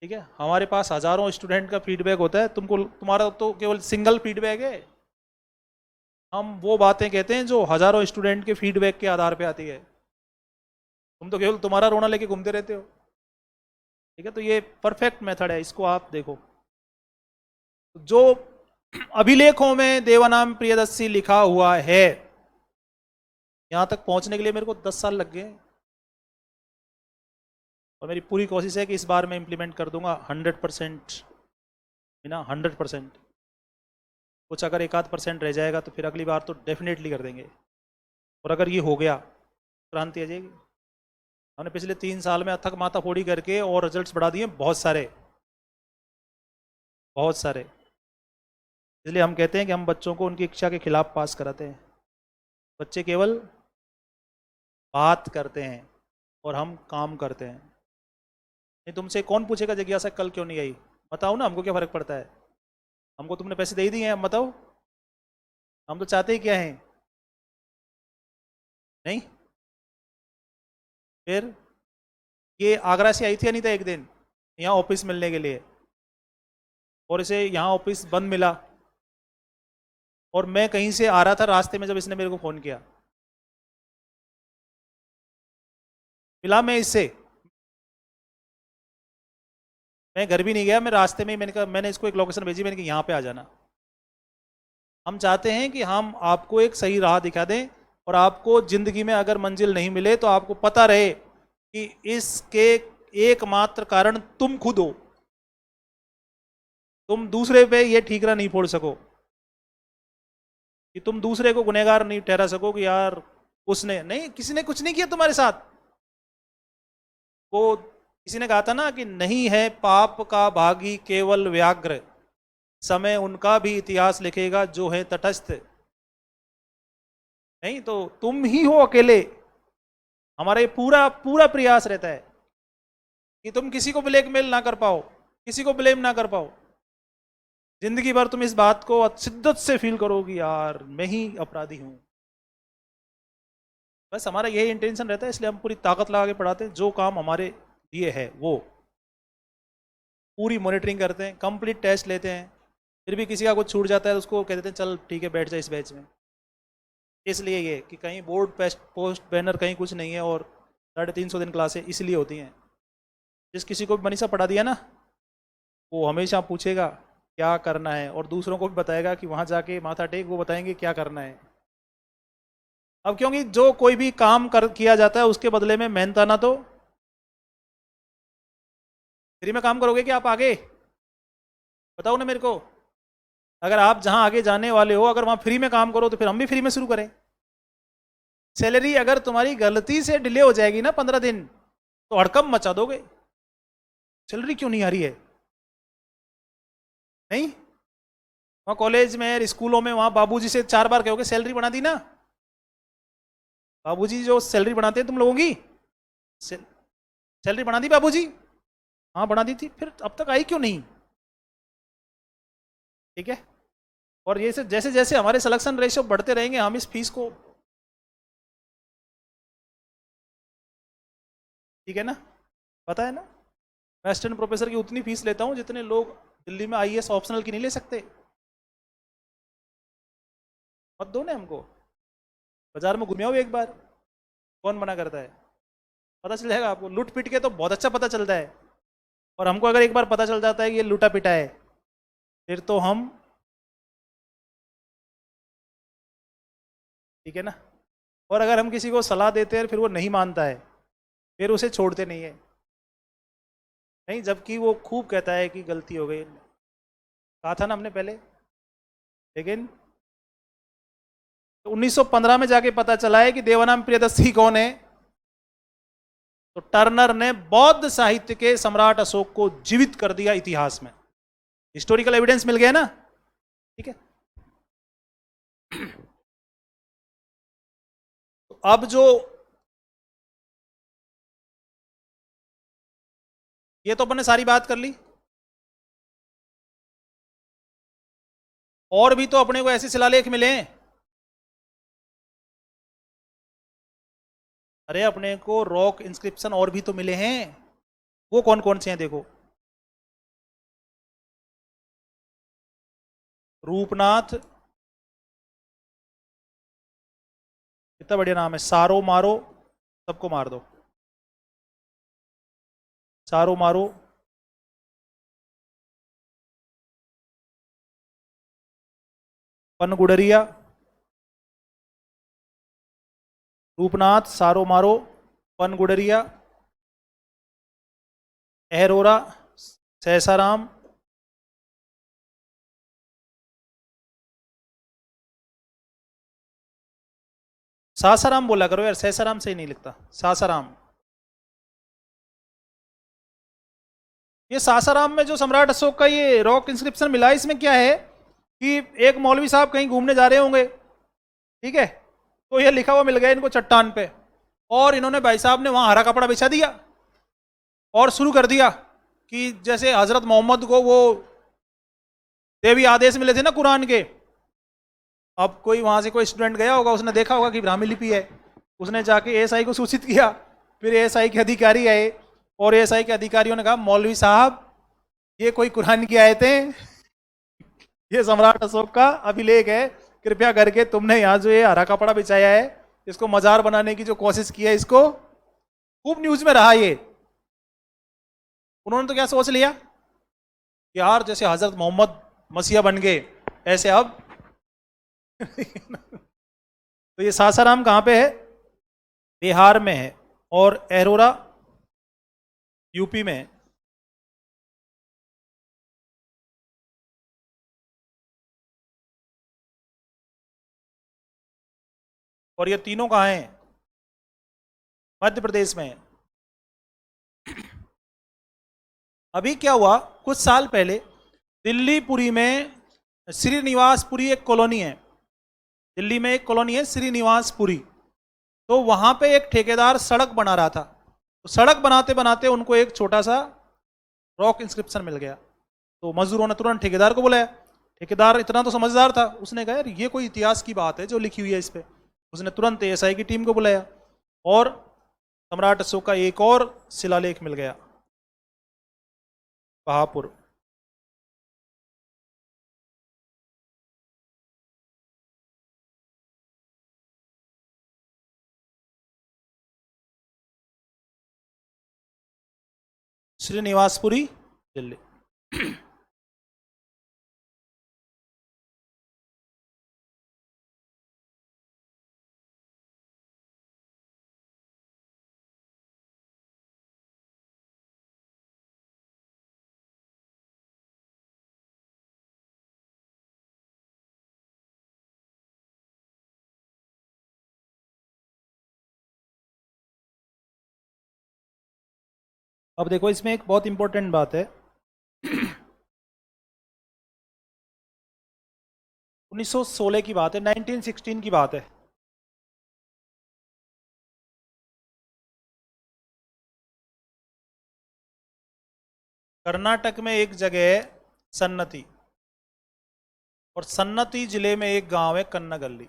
Speaker 1: ठीक है? हमारे पास हजारों स्टूडेंट का फीडबैक होता है, तुमको तुम्हारा तो केवल सिंगल फीडबैक है। हम वो बातें कहते हैं जो हजारों स्टूडेंट के फीडबैक के आधार पे आती है, तुम तो केवल तुम्हारा रोना लेके घूमते रहते हो। ठीक है? तो ये परफेक्ट मेथड है, इसको आप देखो। जो अभिलेखों में देवानाम प्रियदर्शी लिखा हुआ है, यहां तक पहुंचने के लिए मेरे को 10 साल लग गए, और मेरी पूरी कोशिश है कि इस बार मैं इंप्लीमेंट कर दूंगा 100%, ना 100%। कुछ अगर 1-8% रह जाएगा तो फिर अगली बार तो डेफिनेटली कर देंगे। और अगर ये हो गया, क्रांति आ जाएगी। हमने पिछले 3 साल में अथक माथा फोड़ी करके और रिजल्ट्स बढ़ा दिए बहुत सारे, बहुत सारे। इसलिए हम कहते हैं कि हम बच्चों को उनकी इच्छा के खिलाफ पास कराते हैं। बच्चे केवल बात करते हैं और हम काम करते हैं। नहीं, तुमसे कौन पूछेगा जिज्ञासा कल क्यों नहीं आई? बताओ ना, हमको क्या फर्क पड़ता है? हमको तुमने पैसे दे ही दिए हैं, हम बताओ, हम तो चाहते ही क्या हैं? नहीं? फिर ये आगरा से आई थी अनीता एक दिन यहाँ ऑफिस मिलने के लिए, और इसे यहाँ ऑफिस बंद मिला, और मैं कहीं से आ रहा था रास्ते में जब इसने मेरे को फ़ोन किया, मिला मैं इससे, मैं घर भी नहीं गया, मैं रास्ते में ही मैंने कहा, मैंने इसको एक लोकेशन भेजी, मैंने कहा यहाँ पे आ जाना। हम चाहते हैं कि हम आपको एक सही राह दिखा दें, और आपको ज़िंदगी में अगर मंजिल नहीं मिले तो आपको पता रहे कि इसके एकमात्र कारण तुम खुद हो। तुम दूसरे पे ये ठीकरा नहीं फोड़ सको, कि तुम दूसरे को गुनहगार नहीं ठहरा सको कि यार उसने नहीं, किसी ने कुछ नहीं किया तुम्हारे साथ। वो किसी ने कहा था ना कि नहीं है पाप का भागी केवल व्याघ्र, समय उनका भी इतिहास लिखेगा जो है तटस्थ। नहीं तो तुम ही हो अकेले। हमारा ये पूरा पूरा प्रयास रहता है कि तुम किसी को ब्लैकमेल ना कर पाओ, किसी को ब्लेम ना कर पाओ। जिंदगी भर तुम इस बात को शिद्दत से फील करोगी, यार मैं ही अपराधी हूं। बस हमारा यही इंटेंशन रहता है, इसलिए हम पूरी ताकत लगा के पढ़ाते हैं। जो काम हमारे लिए है वो पूरी मॉनिटरिंग करते हैं, कंप्लीट टेस्ट लेते हैं। फिर भी किसी का कुछ छूट जाता है तो उसको कह देते हैं चल ठीक है बैठ जा इस बैच में। इसलिए ये कि कहीं बोर्ड पोस्ट बैनर कहीं कुछ नहीं है, और 350 दिन क्लासें इसलिए होती हैं। जिस किसी को भी मनीषा पढ़ा दिया ना, वो हमेशा पूछेगा क्या करना है, और दूसरों को भी बताएगा कि वहाँ जाके माथा टेक, वो बताएंगे क्या करना है। अब क्योंकि जो कोई भी काम किया जाता है उसके बदले में मेहनताना तो फ्री में काम करोगे कि आप आगे बताओ ना मेरे को। अगर आप जहां आगे जाने वाले हो अगर वहां फ्री में काम करो तो फिर हम भी फ्री में शुरू करें। सैलरी अगर तुम्हारी गलती से डिले हो जाएगी ना 15 दिन तो हड़कंप मचा दोगे, सैलरी क्यों नहीं आ रही है? नहीं, वहां कॉलेज में स्कूलों में वहां बाबूजी से 4 बार कहोगे सैलरी बढ़ा दी ना। बाबूजी जो सैलरी बढ़ाते हैं तुम लोगों की, सैलरी बढ़ा दी बाबूजी? हाँ बढ़ा दी थी, फिर अब तक आई क्यों नहीं? ठीक है? और ये से जैसे जैसे हमारे सिलेक्शन रेशियो बढ़ते रहेंगे हम इस फीस को, ठीक है ना, पता है ना, वेस्टर्न प्रोफेसर की उतनी फीस लेता हूँ जितने लोग दिल्ली में आईएएस ऑप्शनल की नहीं ले सकते। मत दो ना हमको, बाजार में घूमे आओ एक बार, कौन मना करता है? पता चल जाएगा आपको, लूट पिट के तो बहुत अच्छा पता चलता है। और हमको अगर एक बार पता चल जाता है कि ये लूटा पिटा है, फिर तो हम, ठीक है ना। और अगर हम किसी को सलाह देते हैं फिर वो नहीं मानता है, फिर उसे छोड़ते नहीं है। नहीं, जबकि वो खूब कहता है कि गलती हो गई, कहा था ना हमने पहले। लेकिन तो 1915 में जाके पता चला है कि देवानंद प्रियदर्शी कौन है। तो टर्नर ने बौद्ध साहित्य के सम्राट अशोक को जीवित कर दिया इतिहास में। हिस्टोरिकल एविडेंस मिल गया ना, ठीक है। तो अब जो, ये तो अपन ने सारी बात कर ली, और भी तो अपने को ऐसे शिलालेख मिले हैं। अरे अपने को रॉक इंस्क्रिप्शन और भी तो मिले हैं, वो कौन कौन से हैं देखो। रूपनाथ, कितना बढ़िया नाम है, सारो मारो, सबको मार दो, सारो मारो। पनगुडरिया, रूपनाथ, सारो मारो, पनगुडरिया, अहरोरा, सहसाराम, सासाराम बोला करो यार, सहसाराम से ही नहीं लिखता, सासाराम। ये सासाराम में जो सम्राट अशोक का ये रॉक इंस्क्रिप्शन मिला है, इसमें क्या है कि एक मौलवी साहब कहीं घूमने जा रहे होंगे, ठीक है, तो ये लिखा हुआ मिल गया इनको चट्टान पे, और इन्होंने भाई साहब ने वहां हरा कपड़ा बिछा दिया और शुरू कर दिया कि जैसे हजरत मोहम्मद को वो देवी आदेश मिले थे ना कुरान के। अब कोई वहां से कोई स्टूडेंट गया होगा, उसने देखा होगा कि ब्राह्मी लिपि है, उसने जाके एएसआई को सूचित किया। फिर एएसआई के अधिकारी आए और एएसआई के अधिकारियों ने कहा मौलवी साहब ये कोई कुरान की आयतें, ये सम्राट अशोक का अभिलेख है, कृपया करके तुमने यहाँ जो ये हरा कपड़ा बिछाया है, इसको मजार बनाने की जो कोशिश की है, इसको, खूब न्यूज में रहा ये। उन्होंने तो क्या सोच लिया कि यार जैसे हजरत मोहम्मद मसीहा बन गए, ऐसे अब तो ये सासाराम कहाँ पे है? बिहार में है, और अरोरा यूपी में है। और ये तीनों कहाँ हैं? मध्य प्रदेश में है। अभी क्या हुआ, कुछ साल पहले दिल्लीपुरी में, श्रीनिवासपुरी एक कॉलोनी है, दिल्ली में एक कॉलोनी है श्रीनिवासपुरी। तो वहां पे एक ठेकेदार सड़क बना रहा था, तो सड़क बनाते बनाते उनको एक छोटा सा रॉक इंस्क्रिप्शन मिल गया। तो मजदूरों ने तुरंत ठेकेदार को बुलाया। ठेकेदार इतना तो समझदार था, उसने कहा यार ये कोई इतिहास की बात है जो लिखी हुई है इस पे। उसने तुरंत एएसआई की टीम को बुलाया और सम्राट अशोक का एक और शिलालेख मिल गया, बहापुर। श्रीनिवासपुरी, दिल्ली। अब देखो इसमें एक बहुत इंपॉर्टेंट बात है। 1916 की बात है, 1916 की बात है। कर्नाटक में एक जगह है सन्नति, और सन्नति जिले में एक गांव है कन्नागल्ली।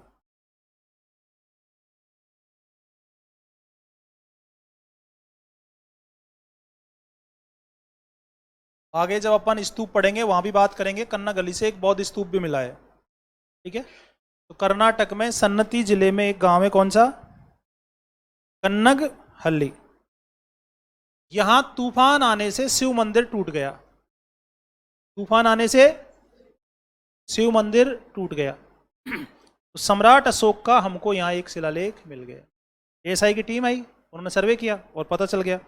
Speaker 1: आगे जब अपन स्तूप पढ़ेंगे वहां भी बात करेंगे। कन्ना गली से एक बौद्ध स्तूप भी मिला है, ठीक है। तो कर्नाटक में सन्नती जिले में एक गांव है, कौन सा? कन्नग हल्ली। यहां तूफान आने से शिव मंदिर टूट गया। तूफान आने से शिव मंदिर टूट गया। तो सम्राट अशोक का हमको यहाँ एक शिलालेख मिल गया। एएसआई की टीम आई, उन्होंने सर्वे किया और पता चल गया।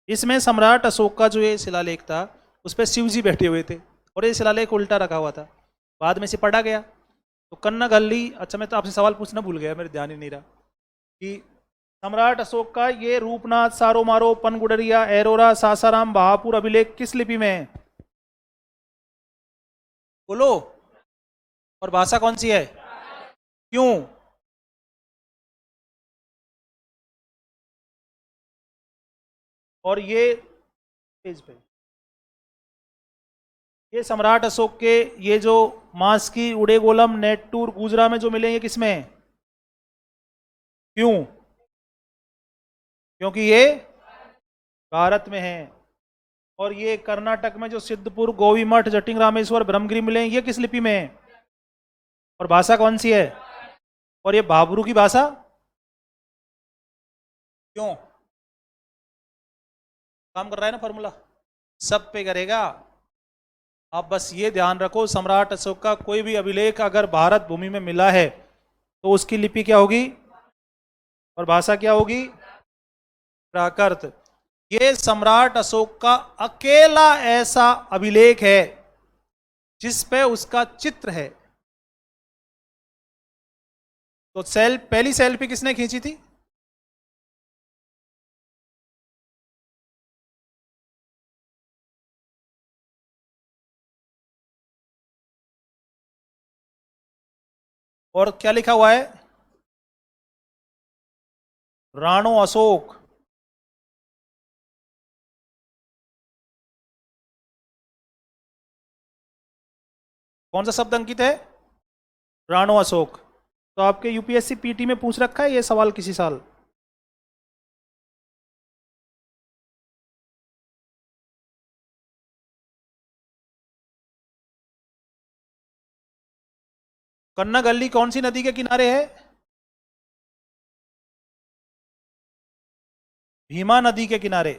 Speaker 1: इसमें सम्राट अशोक का जो ये शिलालेख था उस पर शिव जी बैठे हुए थे और ये शिलालेख उल्टा रखा हुआ था। बाद में से पढ़ा गया। तो कन्ना गल्ली, अच्छा मैं तो आपसे सवाल पूछना भूल गया, मेरे ध्यान ही नहीं रहा कि सम्राट अशोक का ये रूपनाथ, सारोमारो, पनगुडरिया, एरोरा, सासाराम, बहापुर अभिलेख किस लिपि में है? बोलो। और भाषा कौन सी है? क्यों? और ये पेज पे ये सम्राट अशोक के ये जो मास्की, उडेगोलम, नेट्टूर, गुजरा में जो मिले ये किस में है? क्यों? क्योंकि ये भारत में है। और ये कर्नाटक में जो सिद्धपुर, गोवी मठ, जटिंग रामेश्वर, ब्रह्मगिरी मिले ये किस लिपि में है? और भाषा कौन सी है? और ये भाबरू की भाषा क्यों? काम कर रहा है ना फॉर्मूला, सब पे करेगा। आप बस ये ध्यान रखो, सम्राट अशोक का कोई भी अभिलेख अगर भारत भूमि में मिला है तो उसकी लिपि क्या होगी और भाषा क्या होगी? प्राकृत। ये सम्राट अशोक का अकेला ऐसा अभिलेख है जिस पे उसका चित्र है। तो पहली सेल्फी किसने खींची थी? और क्या लिखा हुआ है? राणो अशोक। कौन सा शब्द अंकित है? राणो अशोक। तो आपके यूपीएससी पीटी में पूछ रखा है ये सवाल किसी साल? कन्ना गल्ली कौन सी नदी के किनारे है? भीमा नदी के किनारे।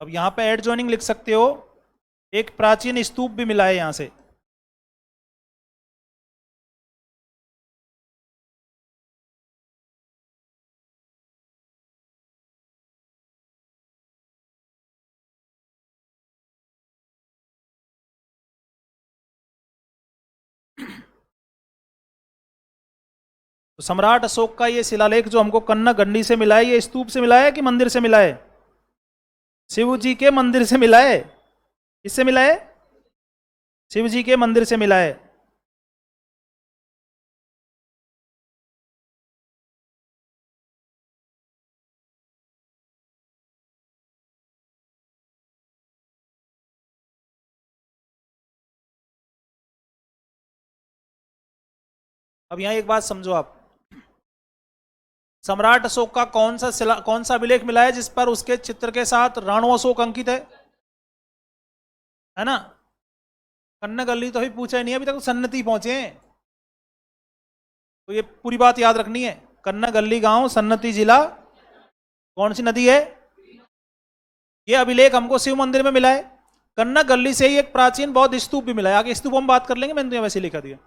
Speaker 1: अब यहां पे एड जॉइनिंग लिख सकते हो। एक प्राचीन स्तूप भी मिला है यहां से। तो सम्राट अशोक का ये शिलालेख जो हमको कन्ना गंडी से मिला है, ये स्तूप से मिला है कि मंदिर से मिला है? शिव जी के मंदिर से मिला है। किससे मिला है? शिव जी के मंदिर से मिला है। अब यहां एक बात समझो आप, सम्राट अशोक का कौन सा अभिलेख मिला है जिस पर उसके चित्र के साथ राणो अशोक अंकित है ना? कन्ना गल्ली तो अभी पूछा ही नहीं, अभी तक तो सन्नती पहुंचे हैं। तो ये पूरी बात याद रखनी है। कन्ना गल्ली गांव, सन्नती जिला, कौन सी नदी है? ये अभिलेख हमको शिव मंदिर में मिला है। कन्ना गल्ली से ही एक प्राचीन बौद्ध स्तूप भी मिला है, आगे स्तूप हम बात कर लेंगे, मैंने तो वैसे लिखा दिया।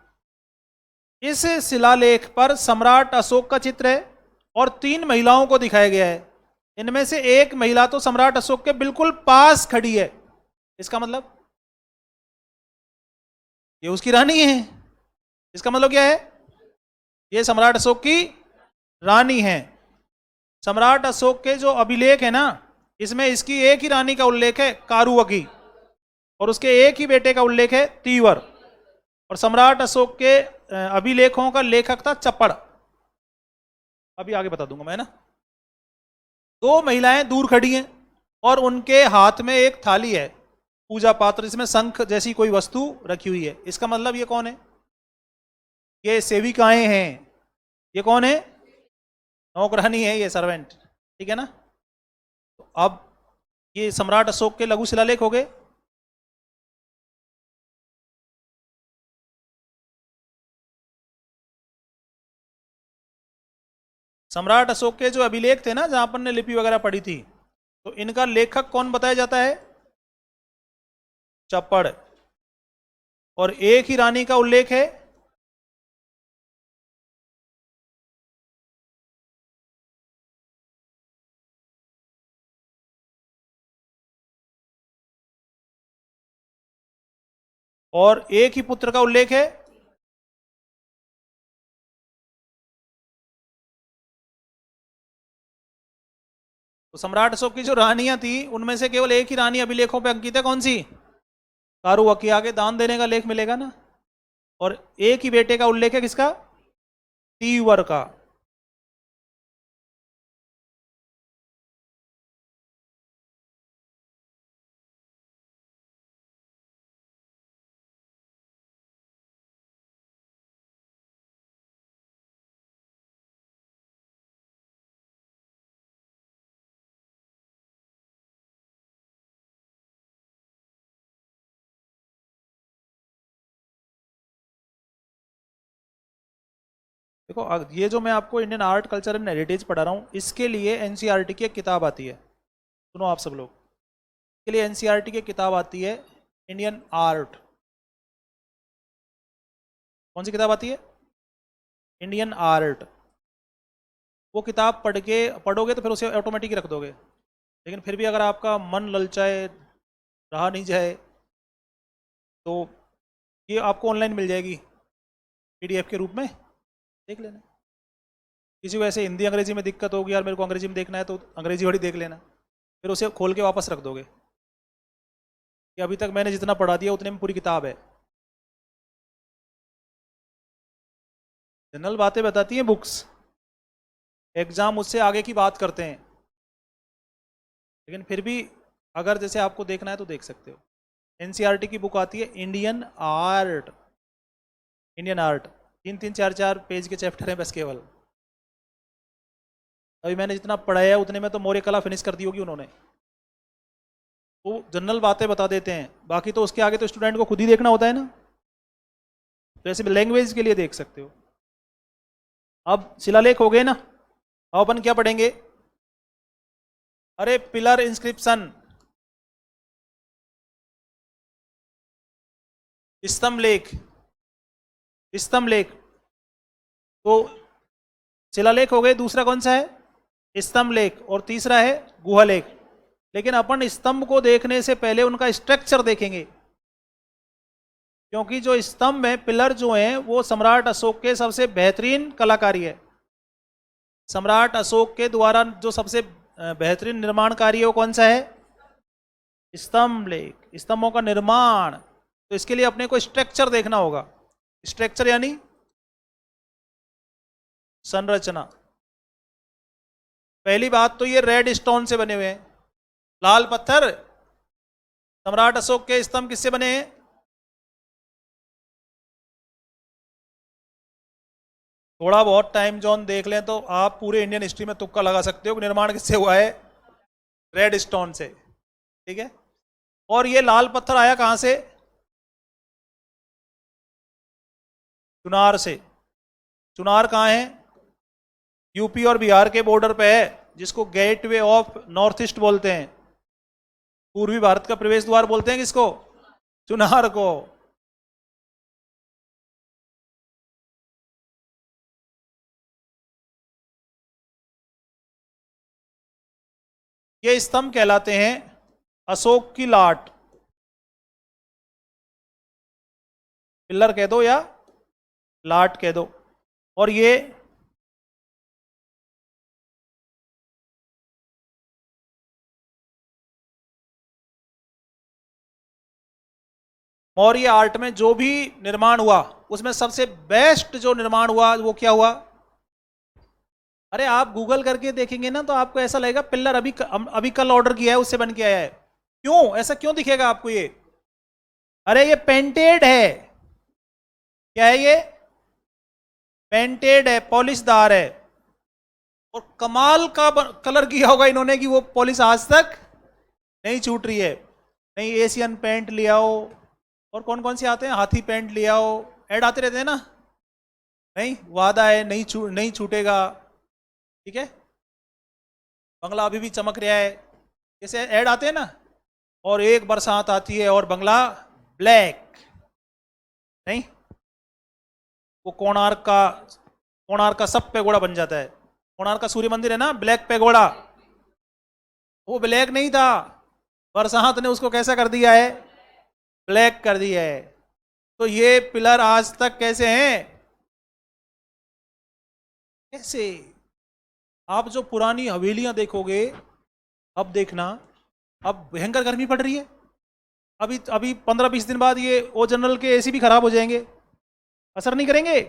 Speaker 1: इस शिलालेख पर सम्राट अशोक का चित्र है और 3 महिलाओं को दिखाया गया है। इनमें से एक महिला तो सम्राट अशोक के बिल्कुल पास खड़ी है। इसका मतलब ये उसकी रानी है। इसका मतलब क्या है? ये सम्राट अशोक की रानी है। सम्राट अशोक के जो अभिलेख है ना, इसमें इसकी एक ही रानी का उल्लेख है, कारुवकी, और उसके एक ही बेटे का उल्लेख है, तीवर। और सम्राट अशोक के अभिलेखों का लेखक था चप्पड़। अभी आगे बता दूंगा मैं ना। 2 महिलाएं दूर खड़ी हैं और उनके हाथ में एक थाली है, पूजा पात्र, इसमें शंख जैसी कोई वस्तु रखी हुई है। इसका मतलब ये कौन है? ये सेविकाएं हैं। ये कौन है? नौकरानी है, ये सर्वेंट, ठीक है ना? तो अब ये सम्राट अशोक के लघु शिलालेख हो गए। सम्राट अशोक के जो अभिलेख थे ना, जहां अपन ने लिपि वगैरह पढ़ी थी, तो इनका लेखक कौन बताया जाता है? चपड़। और एक ही रानी का उल्लेख है, और एक ही पुत्र का उल्लेख है। तो सम्राट अशोक की जो रानियां थी उनमें से केवल एक ही रानी अभिलेखों पे अंकित है, कौन सी? कारुवकी। आगे दान देने का लेख मिलेगा ना। और एक ही बेटे का उल्लेख है, किसका? तीवर का। देखो, ये जो मैं आपको Indian art culture and heritage पढ़ा रहा हूँ, इसके लिए एनसीईआरटी की एक किताब आती है। सुनो आप सब लोग, इसके लिए एनसीईआरटी की किताब आती है, इंडियन आर्ट। कौन सी किताब आती है? Indian art. वो किताब पढ़ोगे तो फिर उसे ऑटोमेटिक रख दोगे। लेकिन फिर भी अगर आपका मन ललचाए, रहा नहीं जाए, तो ये आपको ऑनलाइन मिल जाएगी पीडीएफ के रूप में, देख लेना। किसी को ऐसे हिंदी अंग्रेजी में दिक्कत होगी, यार मेरे को अंग्रेजी में देखना है, तो अंग्रेजी वाली देख लेना, फिर उसे खोल के वापस रख दोगे कि अभी तक मैंने जितना पढ़ा दिया उतने में पूरी किताब है। जनरल बातें बताती हैं बुक्स, एग्जाम उससे आगे की बात करते हैं। लेकिन फिर भी अगर जैसे आपको देखना है तो देख सकते हो। एनसीईआरटी की बुक आती है Indian art. Indian art 3-3, 4-4 page के चैप्टर हैं बस केवल। अभी मैंने जितना पढ़ाया है उतने में तो मौर्य कला फिनिश कर दी होगी उन्होंने। वो जनरल बातें बता देते हैं, बाकी तो उसके आगे तो स्टूडेंट को खुद ही देखना होता है ना। तो ऐसे लैंग्वेज के लिए देख सकते हो। अब शिलालेख हो गए ना, अब अपन क्या पढ़ेंगे? अरे पिलर इंस्क्रिप्शन, स्तंभ लेख। स्तंभ लेख तो शिलालेख हो गए। दूसरा कौन सा है? स्तंभ लेख। और तीसरा है गुहा लेख। लेकिन अपन स्तंभ को देखने से पहले उनका स्ट्रक्चर देखेंगे, क्योंकि जो स्तंभ है, पिलर जो है, वो सम्राट अशोक के सबसे बेहतरीन कलाकारी है। सम्राट अशोक के द्वारा जो सबसे बेहतरीन निर्माण कार्य है वो कौन सा है? स्तंभ लेख, स्तंभों का निर्माण। तो इसके लिए अपने को स्ट्रक्चर देखना होगा। स्ट्रक्चर यानी संरचना। पहली बात तो ये रेड स्टोन से बने हुए हैं, लाल पत्थर। सम्राट अशोक के स्तंभ किससे बने हैं? थोड़ा बहुत टाइम जोन देख लें तो आप पूरे इंडियन हिस्ट्री में तुक्का लगा सकते हो कि निर्माण किससे हुआ है? रेड स्टोन से। ठीक है। और ये लाल पत्थर आया कहां से? चुनार से। चुनार कहां है? यूपी और बिहार के बॉर्डर पे है, जिसको गेटवे ऑफ नॉर्थ ईस्ट बोलते हैं। पूर्वी भारत का प्रवेश द्वार बोलते हैं किसको? चुनार को। ये स्तंभ कहलाते हैं अशोक की लाट। पिलर कह दो या लाट कह दो। और ये मौर्य आर्ट में जो भी निर्माण हुआ उसमें सबसे बेस्ट जो निर्माण हुआ वो क्या हुआ? अरे आप गूगल करके देखेंगे ना तो आपको ऐसा लगेगा पिलर अभी अभी कल ऑर्डर किया है उससे बन के आया है। क्यों ऐसा क्यों दिखेगा आपको ये? अरे ये पेंटेड है। क्या है ये? पेंटेड है, पॉलिशदार है। और कमाल का कलर किया होगा इन्होंने कि वो पॉलिश आज तक नहीं छूट रही है, नहीं एशियन पेंट ले आओ, और कौन कौन से आते हैं, हाथी पेंट ले आओ, ऐड आते रहते हैं ना, नहीं वादा है नहीं छूटेगा, ठीक है, बंगला अभी भी चमक रहा है, जैसे ऐड आते हैं ना, और एक बरसात आती है और बंगला ब्लैक, नहीं, वो कोणार्क का सब पेगोड़ा बन जाता है, कोणार्क का सूर्य मंदिर है ना, ब्लैक पेगोड़ा, वो ब्लैक नहीं था, बरसात ने उसको कैसा कर दिया है, ब्लैक कर दिया है। तो ये पिलर आज तक कैसे हैं, कैसे, आप जो पुरानी हवेलियां देखोगे, अब देखना, अब भयंकर गर्मी पड़ रही है, अभी अभी 15-20 दिन बाद ये ओ जनरल के एसी भी खराब हो जाएंगे, असर नहीं करेंगे,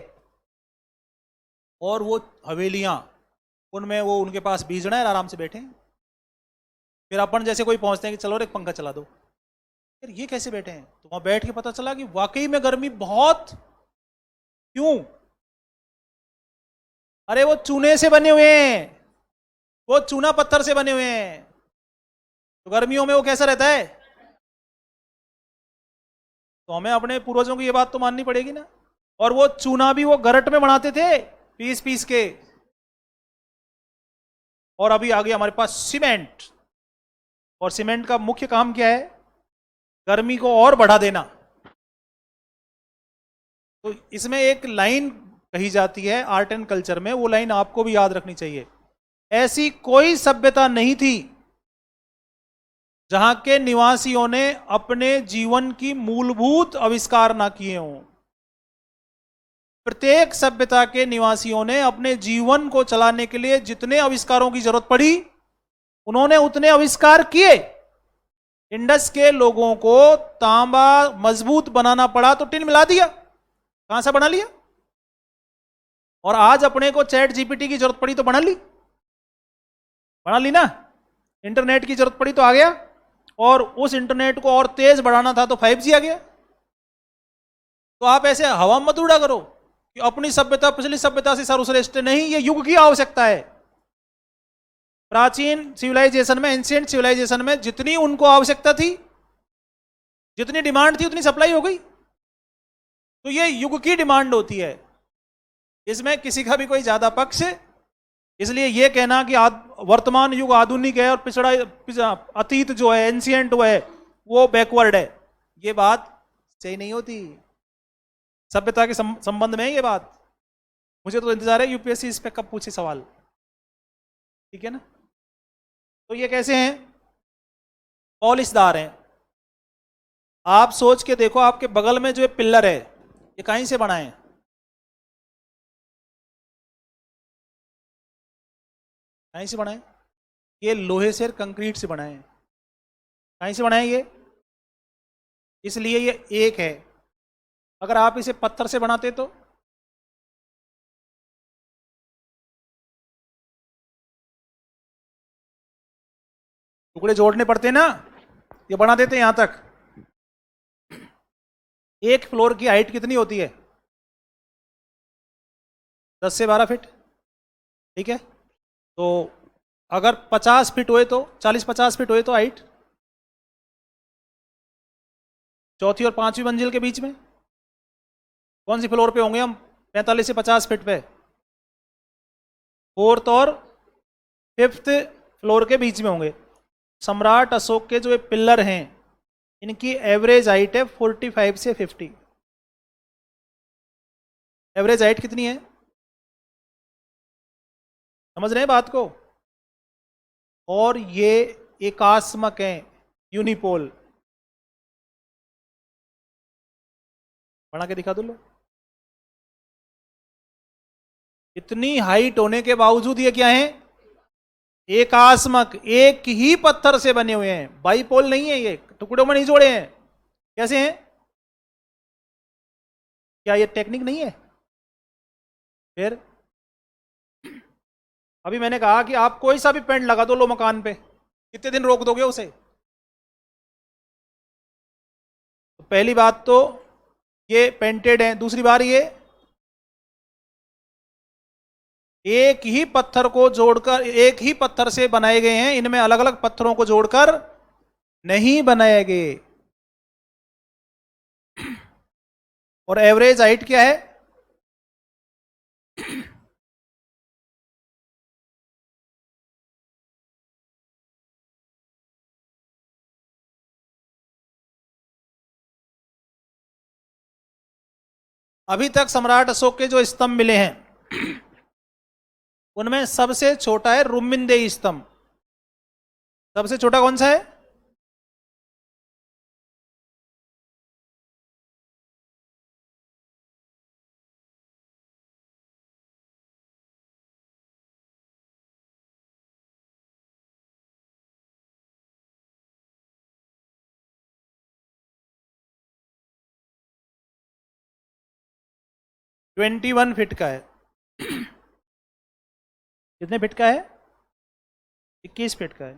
Speaker 1: और वो हवेलियां, उनमें वो उनके पास बीजड़ा है, आराम से बैठे हैं, फिर अपन जैसे कोई पहुंचते हैं कि चलो एक पंखा चला दो, फिर ये कैसे बैठे हैं, तो वहां बैठ के पता चला कि वाकई में गर्मी बहुत, क्यों, अरे वो चूने से बने हुए हैं, वो चूना पत्थर से बने हुए हैं, तो गर्मियों में वो कैसा रहता है, तो हमें अपने पूर्वजों की ये बात तो माननी पड़ेगी ना। और वो चूना भी वो गरट में बनाते थे, पीस पीस के, और अभी आ गया हमारे पास सीमेंट, और सीमेंट का मुख्य काम क्या है, गर्मी को और बढ़ा देना। तो इसमें एक लाइन कही जाती है आर्ट एंड कल्चर में, वो लाइन आपको भी याद रखनी चाहिए, ऐसी कोई सभ्यता नहीं थी जहां के निवासियों ने अपने जीवन की मूलभूत आविष्कार ना किए हों। प्रत्येक सभ्यता के निवासियों ने अपने जीवन को चलाने के लिए जितने आविष्कारों की जरूरत पड़ी, उन्होंने उतने आविष्कार किए। इंडस के लोगों को तांबा मजबूत बनाना पड़ा तो टिन मिला दिया, कहां से बना लिया, और आज अपने को चैट जीपीटी की जरूरत पड़ी तो बना ली ना, इंटरनेट की जरूरत पड़ी तो आ गया, और उस इंटरनेट को और तेज बढ़ाना था तो 5G आ गया। तो आप ऐसे हवा मत उड़ा करो कि अपनी सभ्यता पिछली सभ्यता से सर्वश्रेष्ठ, नहीं, ये युग की आवश्यकता है। प्राचीन सिविलाइजेशन में, एंशिएंट सिविलाइजेशन में जितनी उनको आवश्यकता थी, जितनी डिमांड थी, उतनी सप्लाई हो गई। तो ये युग की डिमांड होती है, इसमें किसी का भी कोई ज्यादा पक्ष, इसलिए ये कहना कि वर्तमान युग आधुनिक है और पिछड़ा अतीत जो है, एंशिएंट वो है, वो बैकवर्ड है, ये बात सही नहीं होती। सभ्यता के संबंध में ये बात, मुझे तो इंतजार है यूपीएससी इस पे कब पूछे सवाल, ठीक है ना। तो ये कैसे हैं, पॉलिशदार हैं। आप सोच के देखो, आपके बगल में जो ये पिल्लर है, ये कहीं से बना है, कहीं से बना है, ये लोहे से, कंक्रीट से बना है, कहीं से बना है ये, इसलिए ये एक है। अगर आप इसे पत्थर से बनाते तो टुकड़े जोड़ने पड़ते ना, ये बना देते यहां तक। एक फ्लोर की हाइट कितनी होती है, 10 से 12 फीट, ठीक है। तो अगर 50 फीट हुए तो 40-50 फीट हुए तो हाइट, चौथी और पांचवी मंजिल के बीच में कौन सी फ्लोर पे होंगे हम, 45 से 50 फीट पे, फोर्थ और फिफ्थ फ्लोर के बीच में होंगे। सम्राट अशोक के जो ये पिल्लर हैं, इनकी एवरेज हाइट है 45 से 50। एवरेज हाइट कितनी है, समझ रहे हैं बात को। और ये एकास्मक है, यूनिपोल, बना के दिखा दो लो। इतनी हाइट होने के बावजूद ये क्या है, एकास्मक, एक ही पत्थर से बने हुए हैं, बाईपोल नहीं है, ये टुकड़ों में नहीं जोड़े हैं। कैसे हैं, क्या ये टेक्निक नहीं है। फिर अभी मैंने कहा कि आप कोई सा भी पेंट लगा दो लो मकान पे, कितने दिन रोक दोगे उसे। तो पहली बात तो ये पेंटेड है, दूसरी बार ये एक ही पत्थर को जोड़कर, एक ही पत्थर से बनाए गए हैं, इनमें अलग अलग पत्थरों को जोड़कर नहीं बनाए गए। और एवरेज हाइट क्या है? अभी तक सम्राट अशोक के जो स्तंभ मिले हैं उनमें सबसे छोटा है रुम्मिनदेही स्तंभ। सबसे छोटा कौन सा है? ट्वेंटी 21 फीट का है। कितने फीट का है? 21 फीट का है।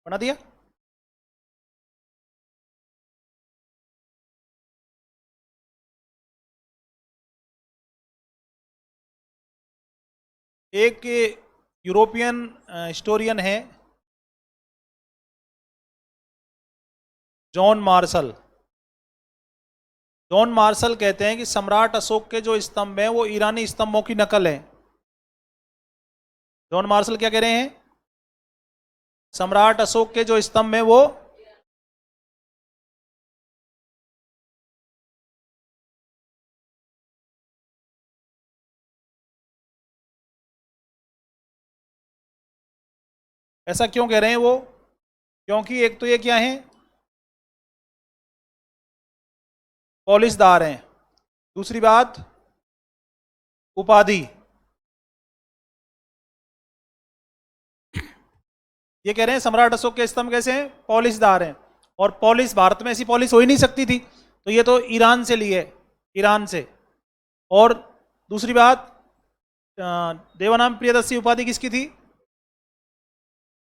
Speaker 1: बना दिया। एक यूरोपियन हिस्टोरियन है जॉन मार्शल। जॉन मार्शल कहते हैं कि सम्राट अशोक के जो स्तंभ हैं वो ईरानी स्तंभों की नकल है। जॉन मार्शल क्या कह रहे हैं? सम्राट अशोक के जो स्तंभ हैं वो ऐसा क्यों कह रहे हैं वो? क्योंकि एक तो ये क्या है, पॉलिशदार हैं। दूसरी बात, उपाधि। ये कह रहे हैं सम्राट अशोक के स्तंभ कैसे हैं? पॉलिशदार हैं। और पॉलिश, भारत में ऐसी पॉलिश हो ही नहीं सकती थी, तो ये तो ईरान से लिए, ईरान से। और दूसरी बात, देवानाम प्रियदर्शी उपाधि किसकी थी?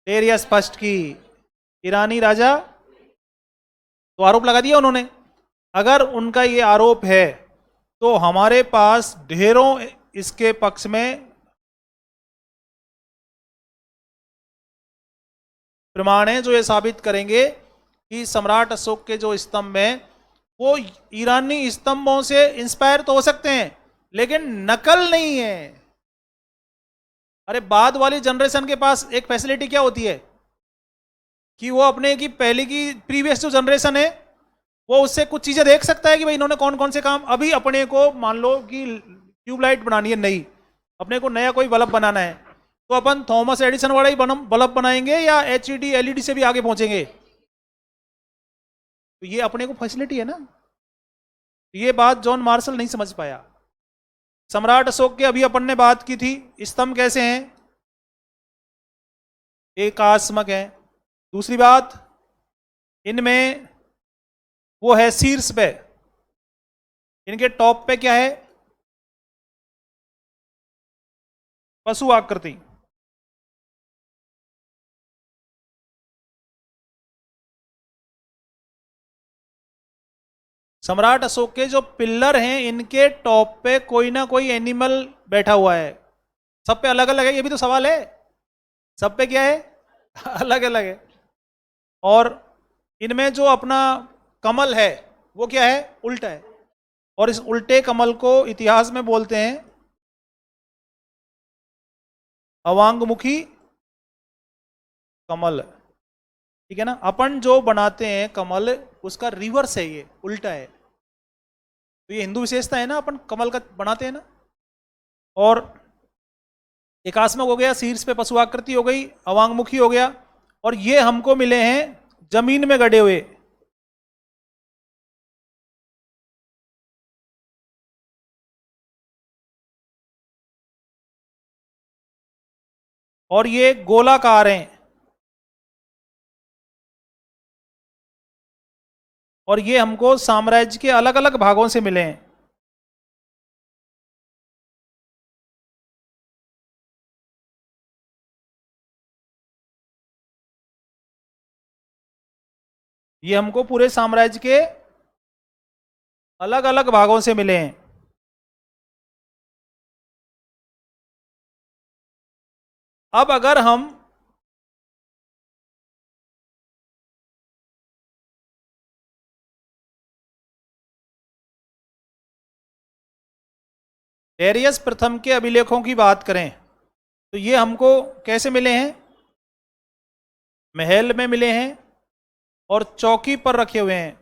Speaker 1: डेरियस फर्स्ट की, ईरानी राजा। तो आरोप लगा दिया उन्होंने। अगर उनका ये आरोप है तो हमारे पास ढेरों इसके पक्ष में प्रमाण है जो ये साबित करेंगे कि सम्राट अशोक के जो स्तंभ हैं वो ईरानी स्तंभों से इंस्पायर तो हो सकते हैं लेकिन नकल नहीं है। अरे बाद वाली जनरेशन के पास एक फैसिलिटी क्या होती है कि वो अपने की पहले की प्रीवियस जो जनरेशन है वो उससे कुछ चीजें देख सकता है कि भाई इन्होंने कौन कौन से काम। अभी अपने को मान लो कि ट्यूबलाइट बनानी है नई, अपने को नया कोई बल्ब बनाना है, तो अपन थॉमस एडिसन वाला ही बल्ब बनाएंगे या एचईडी एलईडी से भी आगे पहुंचेंगे? तो ये अपने को फैसिलिटी है ना। ये बात जॉन मार्शल नहीं समझ पाया। सम्राट अशोक के अभी अपन ने बात की थी, स्तंभ कैसे हैं? एकास्मक है। दूसरी बात, इनमें वो है शीर्ष पे, इनके टॉप पे क्या है? पशु आकृति। सम्राट अशोक के जो पिल्लर हैं इनके टॉप पे कोई ना कोई एनिमल बैठा हुआ है। सब पे अलग अलग है, ये भी तो सवाल है। सब पे क्या है? अलग अलग है। और इनमें जो अपना कमल है वो क्या है? उल्टा है। और इस उल्टे कमल को इतिहास में बोलते हैं अवांगमुखी कमल। ठीक है ना। अपन जो बनाते हैं कमल उसका रिवर्स है, ये उल्टा है। तो ये हिंदू विशेषता है ना, अपन कमल का बनाते हैं ना। और एकास्मक हो गया, शीर्ष पे पशु आकृति हो गई, अवांगमुखी हो गया। और ये हमको मिले हैं जमीन में गड़े हुए। और ये गोलाकार हैं। और ये हमको साम्राज्य के अलग अलग भागों से मिले हैं। ये हमको पूरे साम्राज्य के अलग अलग भागों से मिले हैं। अब अगर हम डेरियस प्रथम के अभिलेखों की बात करें तो ये हमको कैसे मिले हैं? महल में मिले हैं और चौकी पर रखे हुए हैं।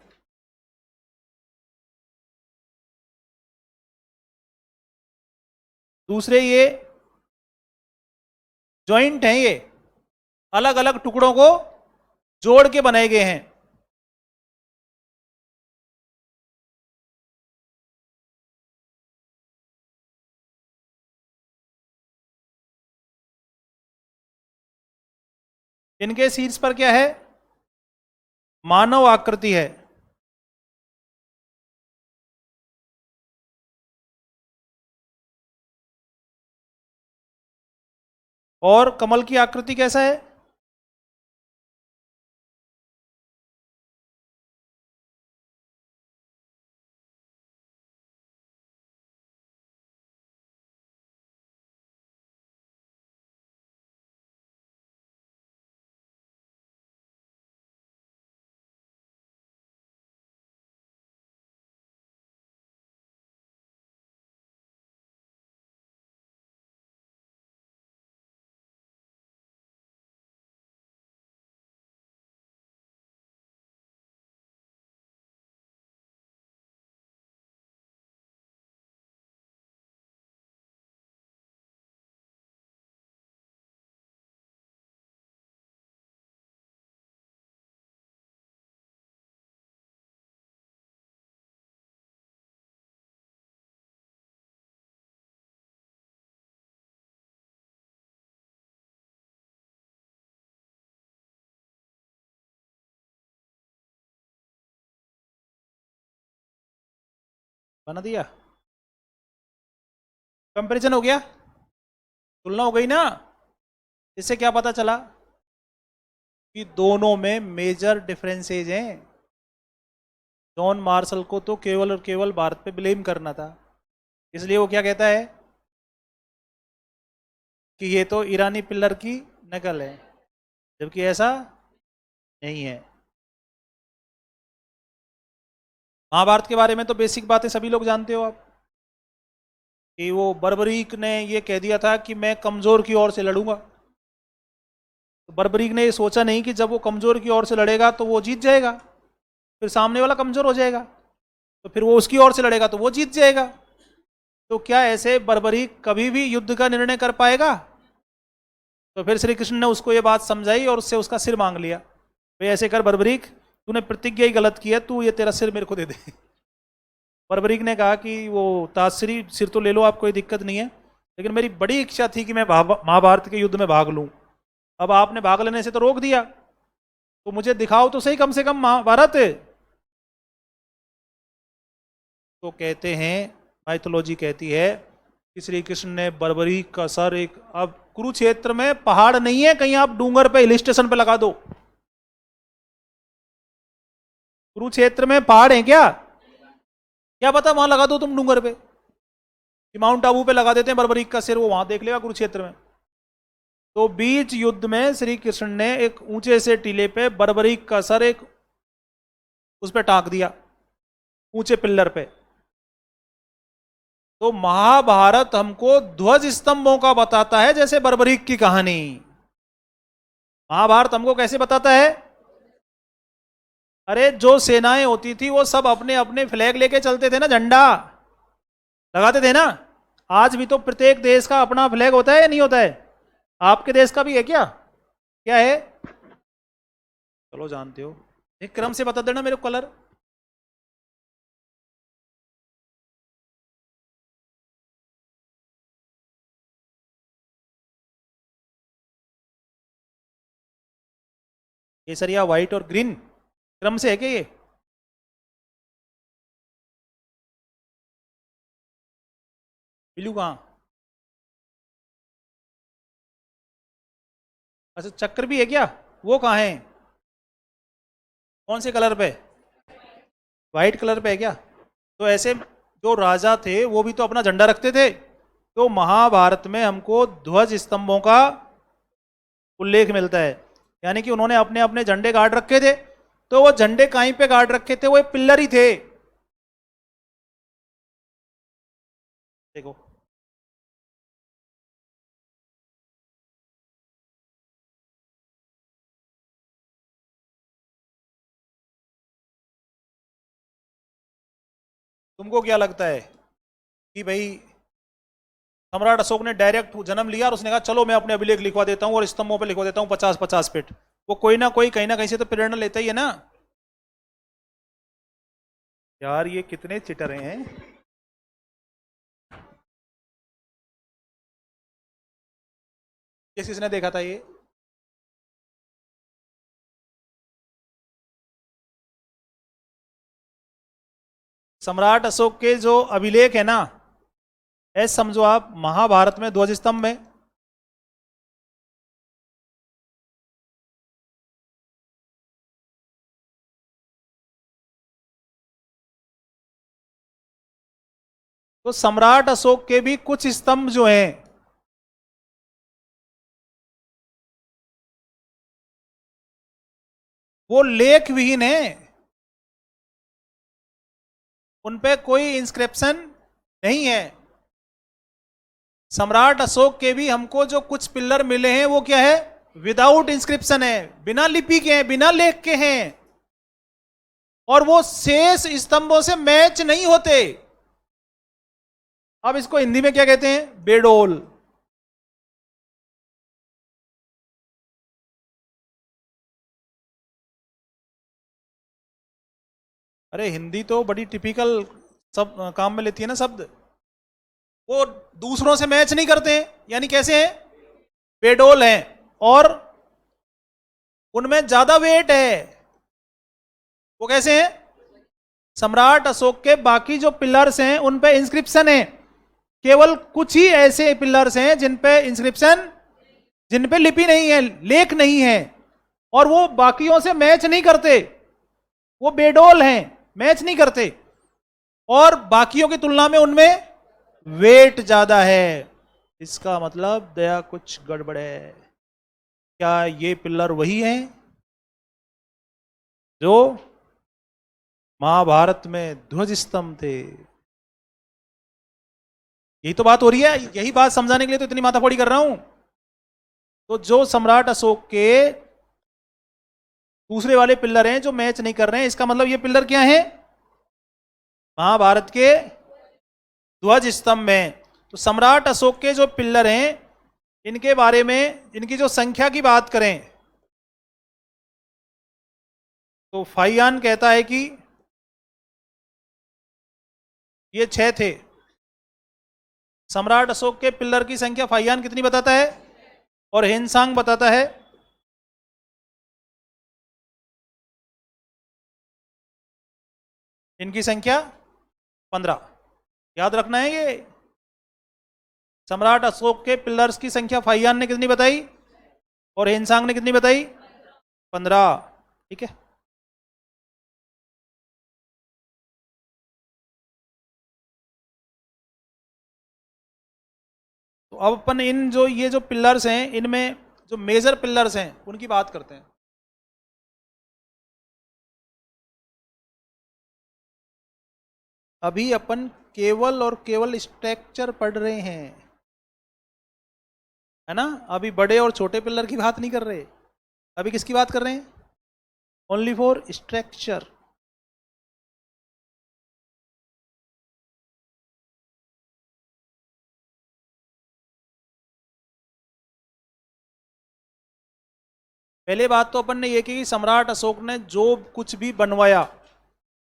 Speaker 1: दूसरे ये जॉइंट हैं, ये अलग अलग टुकड़ों को जोड़ के बनाए गए हैं। इनके शीर्ष पर क्या है? मानव आकृति है। और कमल की आकृति कैसा है? बना दिया? कंपैरिजन हो गया, तुलना हो गई ना। इससे क्या पता चला कि दोनों में मेजर डिफरेंसेज हैं। जॉन मार्शल को तो केवल और केवल भारत पे ब्लेम करना था, इसलिए वो क्या कहता है कि ये तो ईरानी पिल्लर की नकल है, जबकि ऐसा नहीं है। महाभारत के बारे में तो बेसिक बातें सभी लोग जानते हो आप, कि वो बर्बरीक ने ये कह दिया था कि मैं कमजोर की ओर से लड़ूंगा। तो बर्बरीक ने ये सोचा नहीं कि जब वो कमजोर की ओर से लड़ेगा तो वो जीत जाएगा, फिर सामने वाला कमजोर हो जाएगा, तो फिर वो उसकी ओर से लड़ेगा तो वो जीत जाएगा। तो क्या ऐसे बर्बरीक कभी भी युद्ध का निर्णय कर पाएगा? तो फिर श्री कृष्ण ने उसको ये बात समझाई और उससे उसका सिर मांग लिया। भाई ऐसे कर बर्बरीक, तूने प्रतिज्ञा ही गलत की है, तू ये तेरा सिर मेरे को दे दे। बर्बरीक ने कहा कि वो ताजश्री सिर तो ले लो आप, कोई दिक्कत नहीं है, लेकिन मेरी बड़ी इच्छा थी कि मैं महाभारत के युद्ध में भाग लूं। अब आपने भाग लेने से तो रोक दिया, तो मुझे दिखाओ तो सही कम से कम महाभारत। तो कहते हैं, माइथोलॉजी कहती है कि श्री कृष्ण ने बर्बरीक का सर एक, अब कुरुक्षेत्र में पहाड़ नहीं है कहीं आप डूंगर पे हिल स्टेशन पे लगा दो। कुरुक्षेत्र में पहाड़ है क्या? क्या पता वहां लगा दो तुम डूंगर पे, कि माउंट आबू पे लगा देते हैं बर्बरीक का सिर, वो वहां देख लेगा कुरुक्षेत्र में। तो बीच युद्ध में श्री कृष्ण ने एक ऊंचे से टीले पे बर्बरीक का सर एक उस पर टांग दिया, ऊंचे पिल्लर पे। तो महाभारत हमको ध्वज स्तंभों का बताता है, जैसे बर्बरीक की कहानी। महाभारत हमको कैसे बताता है? अरे जो सेनाएं होती थी वो सब अपने अपने फ्लैग लेके चलते थे ना, झंडा लगाते थे ना। आज भी तो प्रत्येक देश का अपना फ्लैग होता है या नहीं होता है? आपके देश का भी है क्या? क्या है? चलो जानते हो, एक क्रम से बता देना मेरे को कलर। केसरिया, व्हाइट और ग्रीन, क्रम से है क्या ये? ब्लू कहाँ? अच्छा चक्र भी है क्या? वो कहाँ है? कौन से कलर पे? वाइट कलर पे है क्या? तो ऐसे जो राजा थे वो भी तो अपना झंडा रखते थे। तो महाभारत में हमको ध्वज स्तंभों का उल्लेख मिलता है, यानी कि उन्होंने अपने अपने झंडे गाड़ रखे थे। तो वो झंडे कहीं पे गाड़ रखे थे? वो एक पिल्लर ही थे। देखो, तुमको क्या लगता है कि भाई सम्राट अशोक ने डायरेक्ट जन्म लिया और उसने कहा चलो मैं अपने अभिलेख लिखवा देता हूं और स्तंभों पे लिखवा देता हूं 50-50 फीट? वो कोई ना कोई कहीं ना कहीं से तो प्रेरणा लेता ही है ना। यार ये कितने चिटरे हैं। किसने देखा था ये? सम्राट अशोक के जो अभिलेख है ना, ऐसे समझो आप महाभारत में ध्वज स्तंभ में। तो सम्राट अशोक के भी कुछ स्तंभ जो हैं वो लेख विहीन है, उन पे कोई इंस्क्रिप्शन नहीं है। सम्राट अशोक के भी हमको जो कुछ पिल्लर मिले हैं वो क्या है? विदाउट इंस्क्रिप्शन है, बिना लिपि के हैं, बिना लेख के हैं, और वो शेष स्तंभों से मैच नहीं होते। अब इसको हिंदी में क्या कहते हैं? बेडोल। अरे हिंदी तो बड़ी टिपिकल सब काम में लेती है ना शब्द। वो दूसरों से मैच नहीं करते हैं, यानी कैसे हैं? बेडोल हैं, और उनमें ज्यादा वेट है। वो कैसे हैं? सम्राट अशोक के बाकी जो पिलर्स हैं उन पे इंस्क्रिप्शन है, केवल कुछ ही ऐसे पिलर्स हैं जिन पे इंस्क्रिप्शन, जिन पे लिपि नहीं है, लेख नहीं है, और वो बाकियों से मैच नहीं करते। वो बेडोल हैं, मैच नहीं करते, और बाकियों की तुलना में उनमें वेट ज्यादा है। इसका मतलब दया कुछ गड़बड़ है। क्या ये पिलर वही हैं जो महाभारत में ध्वज स्तंभ थे? यही तो बात हो रही है, यही बात समझाने के लिए तो इतनी माथाफोड़ी कर रहा हूं। तो जो सम्राट अशोक के दूसरे वाले पिलर हैं जो मैच नहीं कर रहे हैं, इसका मतलब ये पिलर क्या है? महाभारत के ध्वज स्तंभ में। तो सम्राट अशोक के जो पिलर हैं इनके बारे में, इनकी जो संख्या की बात करें तो फाइयान कहता है कि ये 6 थे। सम्राट अशोक के पिलर की संख्या फाइयान कितनी बताता है? और हिनसांग बताता है इनकी संख्या 15। याद रखना है ये। सम्राट अशोक के पिलर्स की संख्या फाइयान ने कितनी बताई और हिनसांग ने कितनी बताई? 15। ठीक है। तो अब अपन इन जो ये जो पिलर्स हैं इनमें जो मेजर पिलर्स हैं उनकी बात करते हैं। अभी अपन केवल और केवल स्ट्रक्चर पढ़ रहे हैं, है ना? अभी बड़े और छोटे पिलर की बात नहीं कर रहे। अभी किसकी बात कर रहे हैं? Only for structure. पहले बात तो अपन ने ये की कि सम्राट अशोक ने जो कुछ भी बनवाया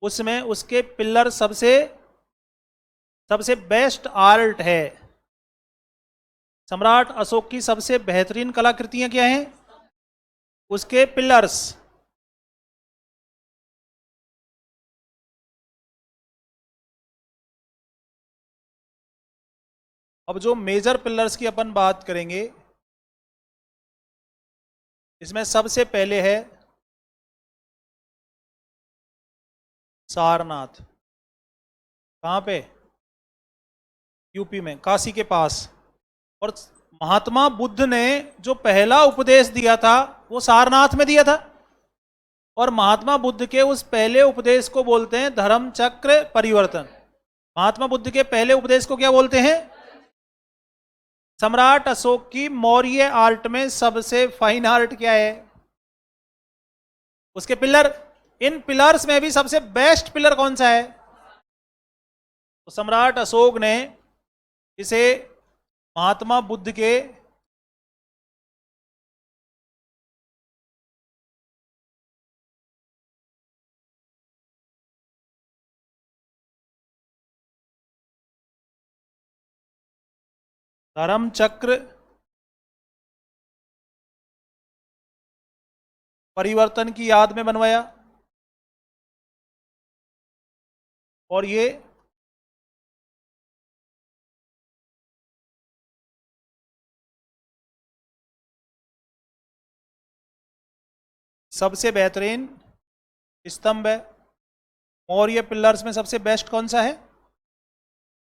Speaker 1: उसमें उसके पिलर सबसे सबसे बेस्ट आर्ट है। सम्राट अशोक की सबसे बेहतरीन कलाकृतियां क्या हैं? उसके पिलर्स। अब जो मेजर पिलर्स की अपन बात करेंगे इसमें सबसे पहले है सारनाथ। कहाँ पे? यूपी में, काशी के पास। और महात्मा बुद्ध ने जो पहला उपदेश दिया था वो सारनाथ में दिया था। और महात्मा बुद्ध के उस पहले उपदेश को बोलते हैं धर्म चक्र परिवर्तन। महात्मा बुद्ध के पहले उपदेश को क्या बोलते हैं? सम्राट अशोक की मौर्य आर्ट में सबसे फाइन आर्ट क्या है? उसके पिलर। इन पिलर्स में भी सबसे बेस्ट पिलर कौन सा है? तो सम्राट अशोक ने इसे महात्मा बुद्ध के धर्म चक्र परिवर्तन की याद में बनवाया। और ये सबसे बेहतरीन स्तंभ है। मौर्य पिलर्स में सबसे बेस्ट कौन सा है?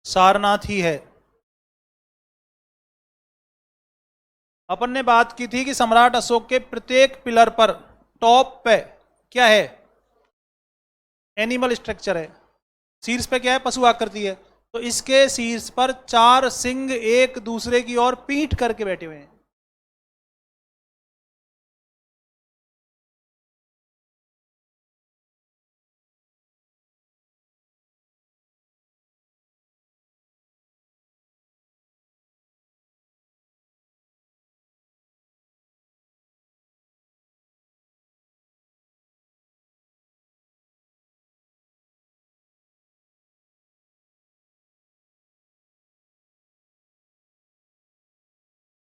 Speaker 1: सारनाथ ही है। अपन ने बात की थी कि सम्राट अशोक के प्रत्येक पिलर पर टॉप पे क्या है? एनिमल स्ट्रक्चर है। शीर्ष पे क्या है? पशु आकृति है। तो इसके शीर्ष पर 4 सिंह एक दूसरे की ओर पीठ करके बैठे हुए हैं।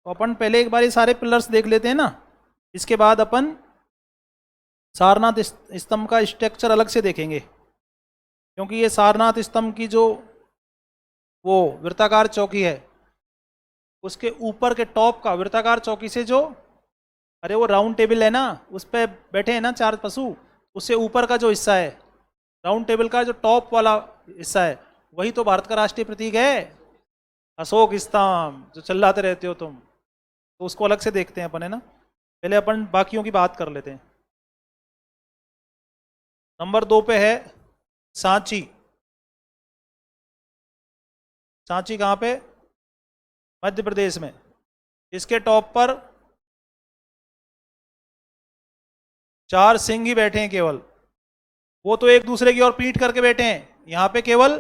Speaker 1: तो अपन पहले एक बार ये सारे पिलर्स देख लेते हैं ना, इसके बाद अपन सारनाथ स्तंभ का स्ट्रक्चर अलग से देखेंगे। क्योंकि ये सारनाथ स्तंभ की जो वो वृत्ताकार चौकी है, उसके ऊपर के टॉप का वृत्ताकार चौकी से जो, अरे वो राउंड टेबल है ना, उस पर बैठे हैं ना 4 पशु, उससे ऊपर का जो हिस्सा है राउंड टेबल का, जो टॉप वाला हिस्सा है, वही तो भारत का राष्ट्रीय प्रतीक है, अशोक स्तंभ, जो चिल्लाते रहते हो तुम। तो उसको अलग से देखते हैं अपन, है ना। पहले अपन बाकियों की बात कर लेते हैं। नंबर 2 पे है सांची। सांची कहाँ पे? मध्य प्रदेश में। इसके टॉप पर 4 सिंह ही बैठे हैं केवल। वो तो एक दूसरे की ओर पीठ करके बैठे हैं, यहां पे केवल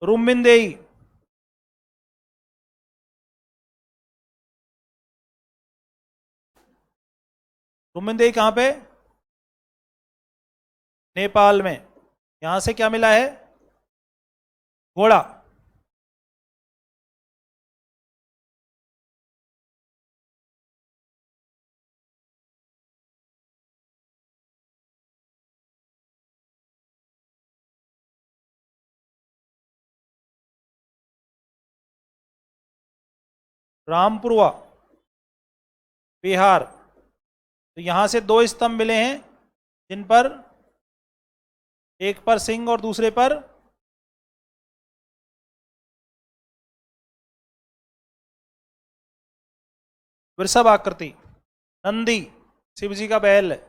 Speaker 1: रुम्मिनदेई। रुम्मिनदेई कहां पे? नेपाल में। यहां से क्या मिला है? घोड़ा। रामपुरवा, बिहार। तो यहां से 2 स्तंभ मिले हैं, जिन पर एक पर सिंह और दूसरे पर वृषभ आकृति। नंदी, शिव जी का बैल है।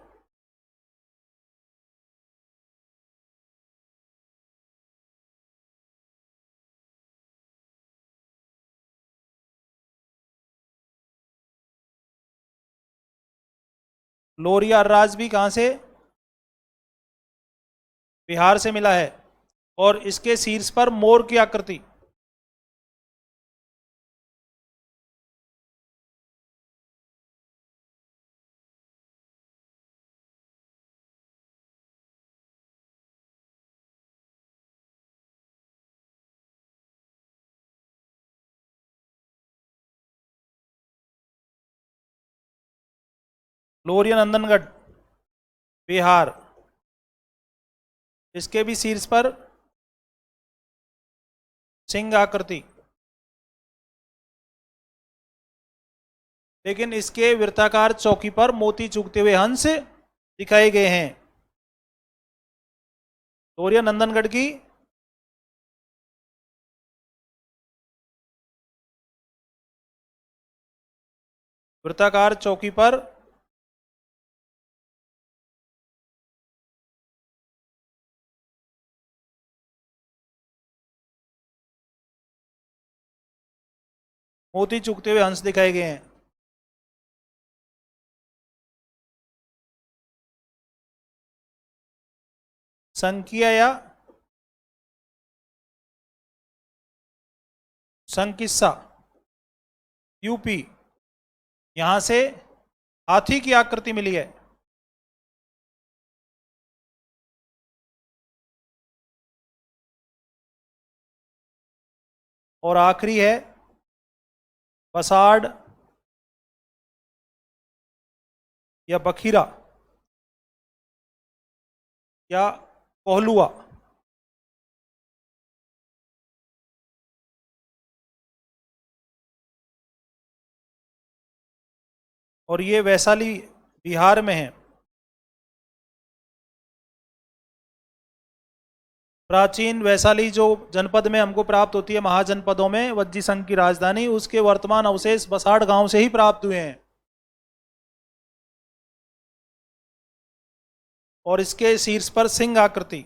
Speaker 1: लोरिया राज भी कहां से? बिहार से मिला है। और इसके शीर्ष पर मोर की आकृति। लोरिया नंदनगढ़, बिहार। इसके भी शीर्ष पर सिंह आकृति। लेकिन इसके वृत्ताकार चौकी पर मोती चुगते हुए हंस दिखाए गए हैं। तोरिया नंदनगढ़ की वृत्ताकार चौकी पर मोती चुगते हुए हंस दिखाए गए हैं। संकिया या संकिस्सा, यूपी। यहां से हाथी की आकृति मिली है। और आखिरी है बसाड़ या बखीरा या कोहलुआ। और ये वैशाली बिहार में है। प्राचीन वैशाली जो जनपद में हमको प्राप्त होती है, महाजनपदों में वज्जी संघ की राजधानी, उसके वर्तमान अवशेष बसाड़ गांव से ही प्राप्त हुए हैं। और इसके शीर्ष पर सिंह आकृति।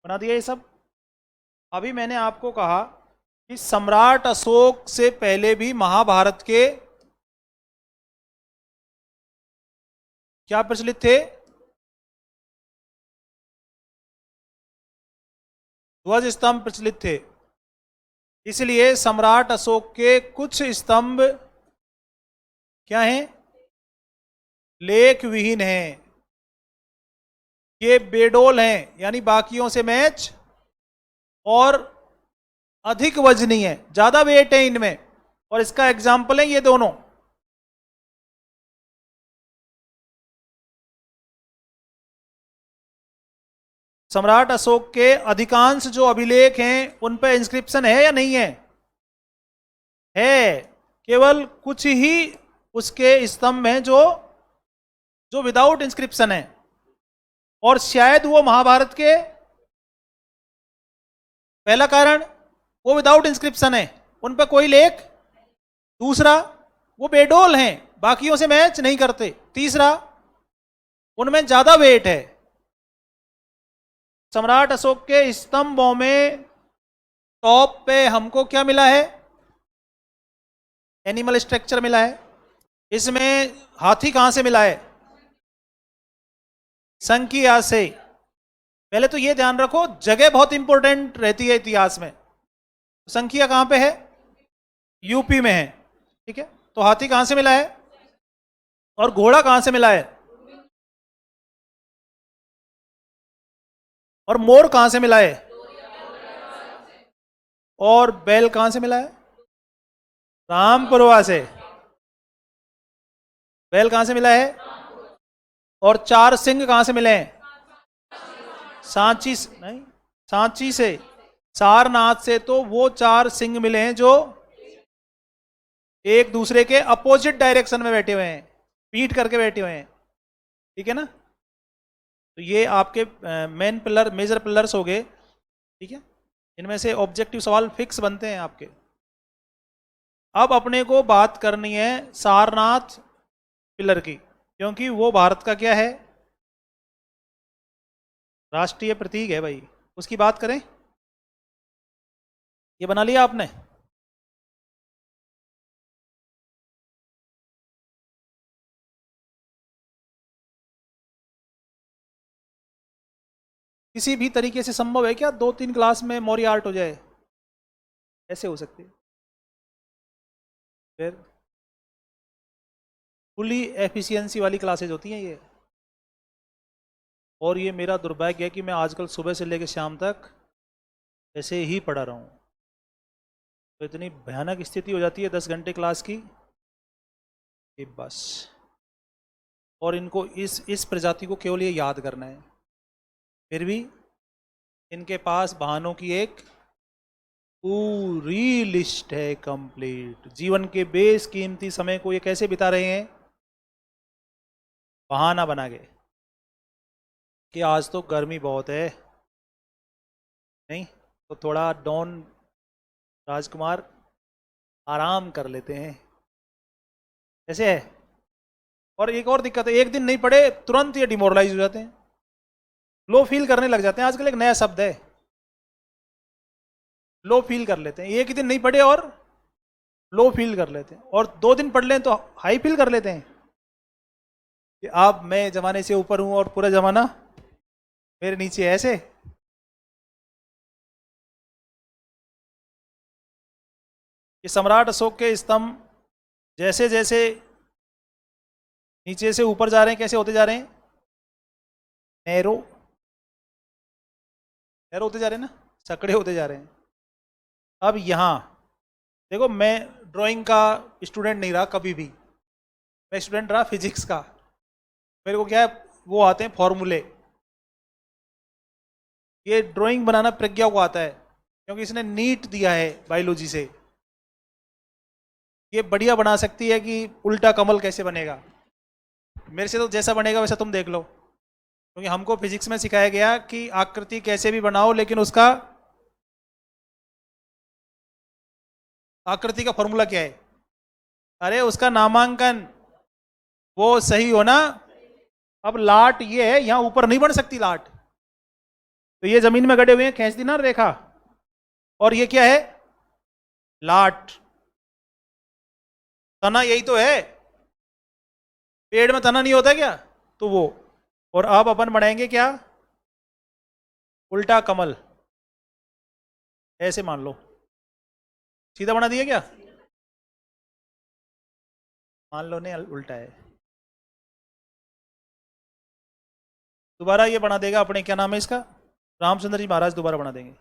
Speaker 1: बना दिया ये सब। अभी मैंने आपको कहा कि सम्राट अशोक से पहले भी महाभारत के क्या प्रचलित थे? ध्वज स्तंभ प्रचलित थे। इसलिए सम्राट अशोक के कुछ स्तंभ क्या हैं? लेख विहीन हैं। ये बेडोल हैं, यानी बाकियों से मैच, और अधिक वजनी है, ज्यादा वेट है इनमें। और इसका एग्जाम्पल है ये दोनों। सम्राट अशोक के अधिकांश जो अभिलेख हैं उन पर इंस्क्रिप्शन है या नहीं है? है। केवल कुछ ही उसके स्तंभ हैं जो जो विदाउट इंस्क्रिप्शन है। और शायद वो महाभारत के, पहला कारण वो विदाउट इंस्क्रिप्शन है, उन पर कोई लेख। दूसरा, वो बेडोल हैं, बाकियों से मैच नहीं करते। तीसरा, उनमें ज्यादा वेट है। सम्राट अशोक के स्तंभों में टॉप पे हमको क्या मिला है? एनिमल स्ट्रक्चर मिला है। इसमें हाथी कहां से मिला है? संकिया से। पहले तो ये ध्यान रखो, जगह बहुत इंपॉर्टेंट रहती है इतिहास में। संकिया कहां पे है? यूपी में है। ठीक है, तो हाथी कहां से मिला है? और घोड़ा कहां से मिला है? और मोर कहां से मिला है? और बैल कहां से मिला है? रामपुरवा से। बैल कहां से मिला है? और चार सिंह कहां से मिले हैं? सांची से नहीं, सांची से। सारनाथ से तो वो चार सिंह मिले हैं जो एक दूसरे के अपोजिट डायरेक्शन में बैठे हुए हैं, पीठ करके बैठे हुए हैं। ठीक है ना? तो ये आपके मेन पिलर, मेजर पिलर्स हो गए। ठीक है, इनमें से ऑब्जेक्टिव सवाल फिक्स बनते हैं आपके। अब अपने को बात करनी है सारनाथ पिलर की, क्योंकि वो भारत का क्या है? राष्ट्रीय प्रतीक है भाई। उसकी बात करें। ये बना लिया आपने? किसी भी तरीके से संभव है क्या 2-3 क्लास में मौर्य आर्ट हो जाए? ऐसे हो सकती है? फिर फुली एफिशिएंसी वाली क्लासेज होती हैं ये। और ये मेरा दुर्भाग्य है कि मैं आजकल सुबह से लेकर शाम तक ऐसे ही पढ़ा रहा हूँ। तो इतनी भयानक स्थिति हो जाती है 10 घंटे क्लास की कि बस। और इनको इस प्रजाति को केवल ये याद करना है, फिर भी इनके पास बहानों की एक पूरी लिस्ट है कंप्लीट। जीवन के बेशकीमती समय को ये कैसे बिता रहे हैं? बहाना बना के कि आज तो गर्मी बहुत है, नहीं तो थोड़ा डॉन राजकुमार आराम कर लेते हैं, ऐसे है। और एक और दिक्कत है, एक दिन नहीं पढ़े तुरंत ये डिमोरलाइज हो जाते हैं, लो फील करने लग जाते हैं। आजकल एक नया शब्द है, लो फील कर लेते हैं। एक ही दिन नहीं पढ़े और लो फील कर लेते हैं, और 2 दिन पढ़ लें तो हाई फील कर लेते हैं कि अब मैं जमाने से ऊपर हूं और पूरा जमाना मेरे नीचे है, ऐसे। कि सम्राट अशोक के स्तंभ जैसे जैसे नीचे से ऊपर जा रहे हैं, कैसे होते जा रहे हैं? नैरो नैरो होते जा रहे हैं ना, सकड़े होते जा रहे हैं। अब यहाँ देखो, मैं ड्राइंग का स्टूडेंट नहीं रहा कभी भी, मैं स्टूडेंट रहा फिजिक्स का। मेरे को क्या है, वो आते हैं फॉर्मूले। ये ड्राइंग बनाना प्रज्ञा को आता है, क्योंकि इसने नीट दिया है बायोलॉजी से। ये बढ़िया बना सकती है कि उल्टा कमल कैसे बनेगा। मेरे से तो जैसा बनेगा वैसा तुम देख लो, क्योंकि हमको फिजिक्स में सिखाया गया कि आकृति कैसे भी बनाओ, लेकिन उसका आकृति का फॉर्मूला क्या है? अरे उसका नामांकन वो सही हो ना। अब लाट ये है, यहां ऊपर नहीं बन सकती लाट, तो ये जमीन में गड़े हुए हैं, खींच दी ना रेखा। और ये क्या है? लाट। तना यही तो है, पेड़ में तना नहीं होता क्या? तो वो। और अब अपन बनाएंगे क्या? उल्टा कमल, ऐसे मान लो। सीधा बना दिया क्या? मान लो नहीं, उल्टा है। दोबारा ये बना देगा अपने, क्या नाम है इसका, रामचंद्र जी महाराज दोबारा बना देंगे,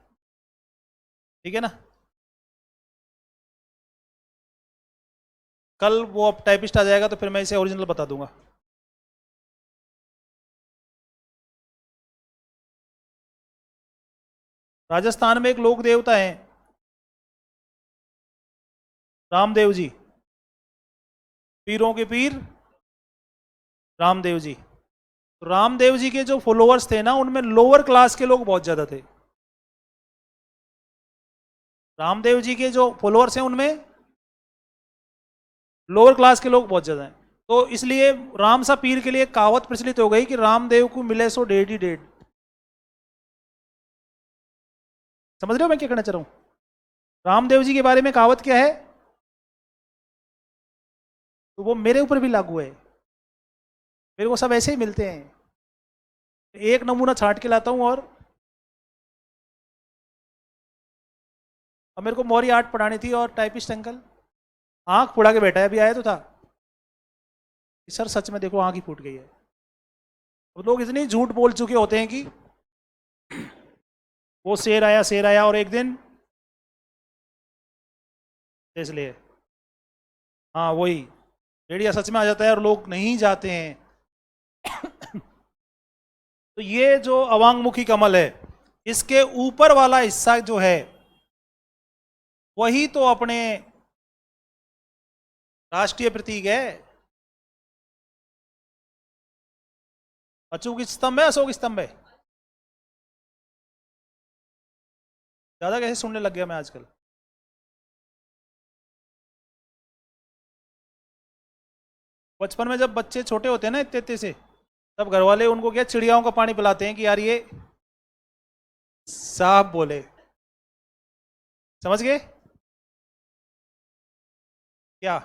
Speaker 1: ठीक है ना। कल वो अब टाइपिस्ट आ जाएगा तो फिर मैं इसे ओरिजिनल बता दूंगा। राजस्थान में एक लोक देवता है, रामदेव जी, पीरों के पीर रामदेव जी। तो रामदेव जी के जो फॉलोअर्स थे ना, उनमें लोअर क्लास के लोग बहुत ज्यादा थे। रामदेव जी के जो फॉलोअर्स हैं उनमें लोअर क्लास के लोग बहुत ज्यादा हैं। तो इसलिए राम सा पीर के लिए कहावत प्रचलित हो गई कि रामदेव को मिले सो डेढ़ ही डेढ़। समझ रहे हो मैं क्या कहना चाह रहा हूं? रामदेव जी के बारे में कहावत क्या है, तो वो मेरे ऊपर भी लागू है। मेरे को सब ऐसे ही मिलते हैं। एक नमूना छांट के लाता हूं। और अब मेरे को मौर्य आर्ट पढ़ानी थी, और टाइपिस्ट अंकल आंख फुड़ा के बैठा है, अभी आया तो था, सर सच में देखो आंख ही फूट गई है। वो लोग इतने झूठ बोल चुके होते हैं कि वो शेर आया और एक दिन, इसलिए हाँ वही रेडिया सच में आ जाता है और लोग नहीं जाते हैं। तो ये जो अवांगमुखी कमल है, इसके ऊपर वाला हिस्सा जो है, वही तो अपने राष्ट्रीय प्रतीक है। अचूक स्तंभ है, अशोक स्तंभ है। ज्यादा कैसे सुनने लग गया मैं आजकल। बचपन में जब बच्चे छोटे होते हैं ना इतने इतने से, तब घर वाले उनको क्या चिड़ियाओं का पानी पिलाते हैं कि यार ये साहब बोले। समझ गए क्या?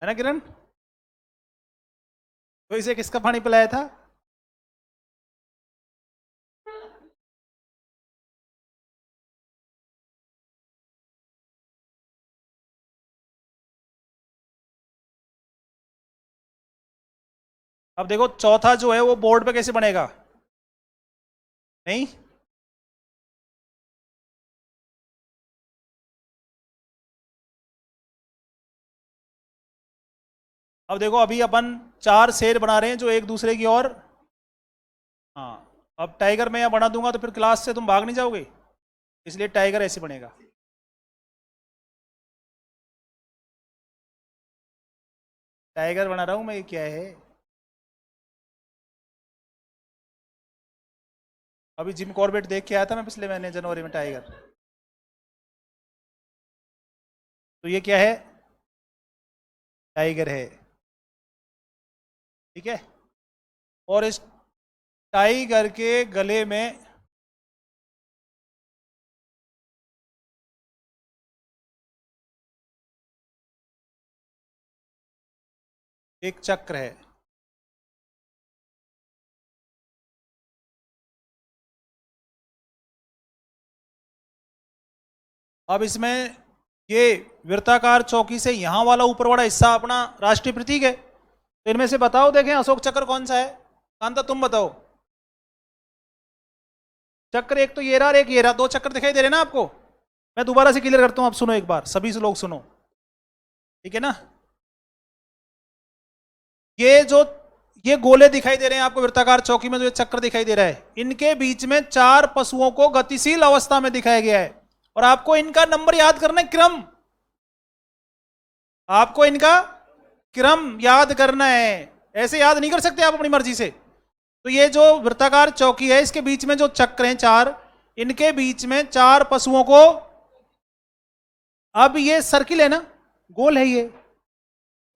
Speaker 1: है ना किरण? तो इसे किसका पानी पिलाया था? अब देखो चौथा जो है वो बोर्ड पे कैसे बनेगा? नहीं, अब देखो अभी अपन 4 शेर बना रहे हैं जो एक दूसरे की ओर। हाँ, अब टाइगर मैं यहाँ बना दूंगा तो फिर क्लास से तुम भाग नहीं जाओगे, इसलिए टाइगर ऐसे बनेगा। टाइगर बना रहा हूँ मैं, ये क्या है? अभी जिम कॉर्बेट देख के आया था मैं पिछले महीने जनवरी में, टाइगर। तो ये क्या है? टाइगर है, ठीक है। और इस टाइगर के गले में एक चक्र है। अब इसमें ये वृत्ताकार चौकी से यहां वाला ऊपर वाला हिस्सा अपना राष्ट्रीय प्रतीक है। तो इनमें से बताओ, देखें अशोक चक्र कौन सा है? कांता तुम बताओ। चक्र एक तो ये रहा और एक ये रहा, 2 चक्र दिखाई दे रहे ना आपको? मैं दोबारा से क्लियर करता हूं, आप सुनो एक बार, सभी से लोग सुनो, ठीक है ना? ये जो ये गोले दिखाई दे रहे हैं आपको वृत्ताकार चौकी में, जो ये चक्र दिखाई दे रहा है, इनके बीच में 4 पशुओं को गतिशील अवस्था में दिखाया गया है। और आपको इनका नंबर याद करना है, क्रम। आपको इनका क्रम याद करना है, ऐसे याद नहीं कर सकते आप अपनी मर्जी से। तो ये जो वृत्ताकार चौकी है, इसके बीच में जो चक्र हैं 4, इनके बीच में 4 पशुओं को, अब ये सर्किल है ना, गोल है ये,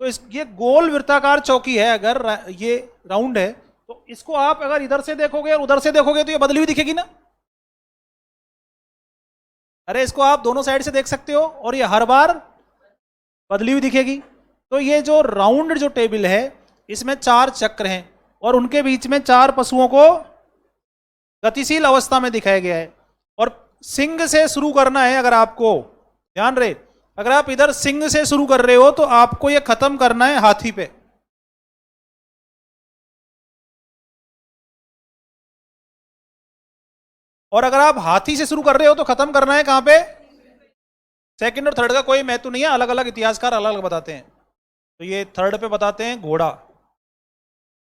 Speaker 1: तो ये गोल वृत्ताकार चौकी है। अगर ये राउंड है तो इसको आप अगर इधर से देखोगे और उधर से देखोगे तो ये बदली हुई दिखेगी ना? अरे इसको आप दोनों साइड से देख सकते हो और ये हर बार बदली हुई दिखेगी। तो ये जो राउंड जो टेबल है, इसमें 4 चक्र हैं और उनके बीच में 4 पशुओं को गतिशील अवस्था में दिखाया गया है। और सिंह से शुरू करना है अगर आपको, ध्यान रहे, अगर आप इधर सिंह से शुरू कर रहे हो तो आपको ये खत्म करना है हाथी पे। और अगर आप हाथी से शुरू कर रहे हो तो खत्म करना है कहां पे? सेकंड और थर्ड का कोई महत्व नहीं है, अलग अलग इतिहासकार अलग अलग बताते हैं। तो ये थर्ड पे बताते हैं घोड़ा,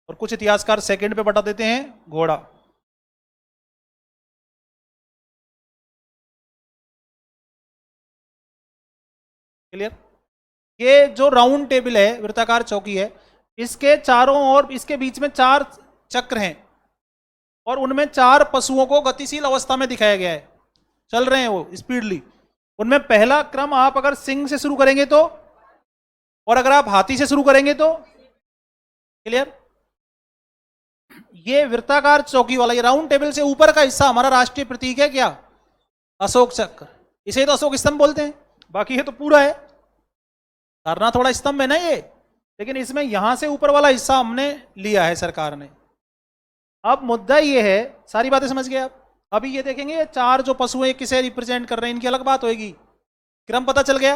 Speaker 1: और कुछ इतिहासकार सेकंड पे बता देते हैं घोड़ा। क्लियर? ये जो राउंड टेबल है, वृत्ताकार चौकी है, इसके चारों ओर, इसके बीच में 4 चक्र हैं और उनमें 4 पशुओं को गतिशील अवस्था में दिखाया गया है, चल रहे हैं वो स्पीडली। उनमें पहला क्रम आप अगर सिंह से शुरू करेंगे तो, और अगर आप हाथी से शुरू करेंगे तो। क्लियर? ये वृत्ताकार चौकी वाला, ये राउंड टेबल से ऊपर का हिस्सा हमारा राष्ट्रीय प्रतीक है क्या? अशोक चक्र। इसे तो अशोक स्तंभ बोलते हैं, बाकी ये तो पूरा है। सारनाथ थोड़ा स्तंभ है ना ये, लेकिन इसमें यहां से ऊपर वाला हिस्सा हमने लिया है सरकार ने। अब मुद्दा ये है, सारी बातें समझ गए आप? अभी ये देखेंगे ये 4 जो पशु हैं किसे रिप्रेजेंट कर रहे हैं, इनकी अलग बात होगी। क्रम पता चल गया?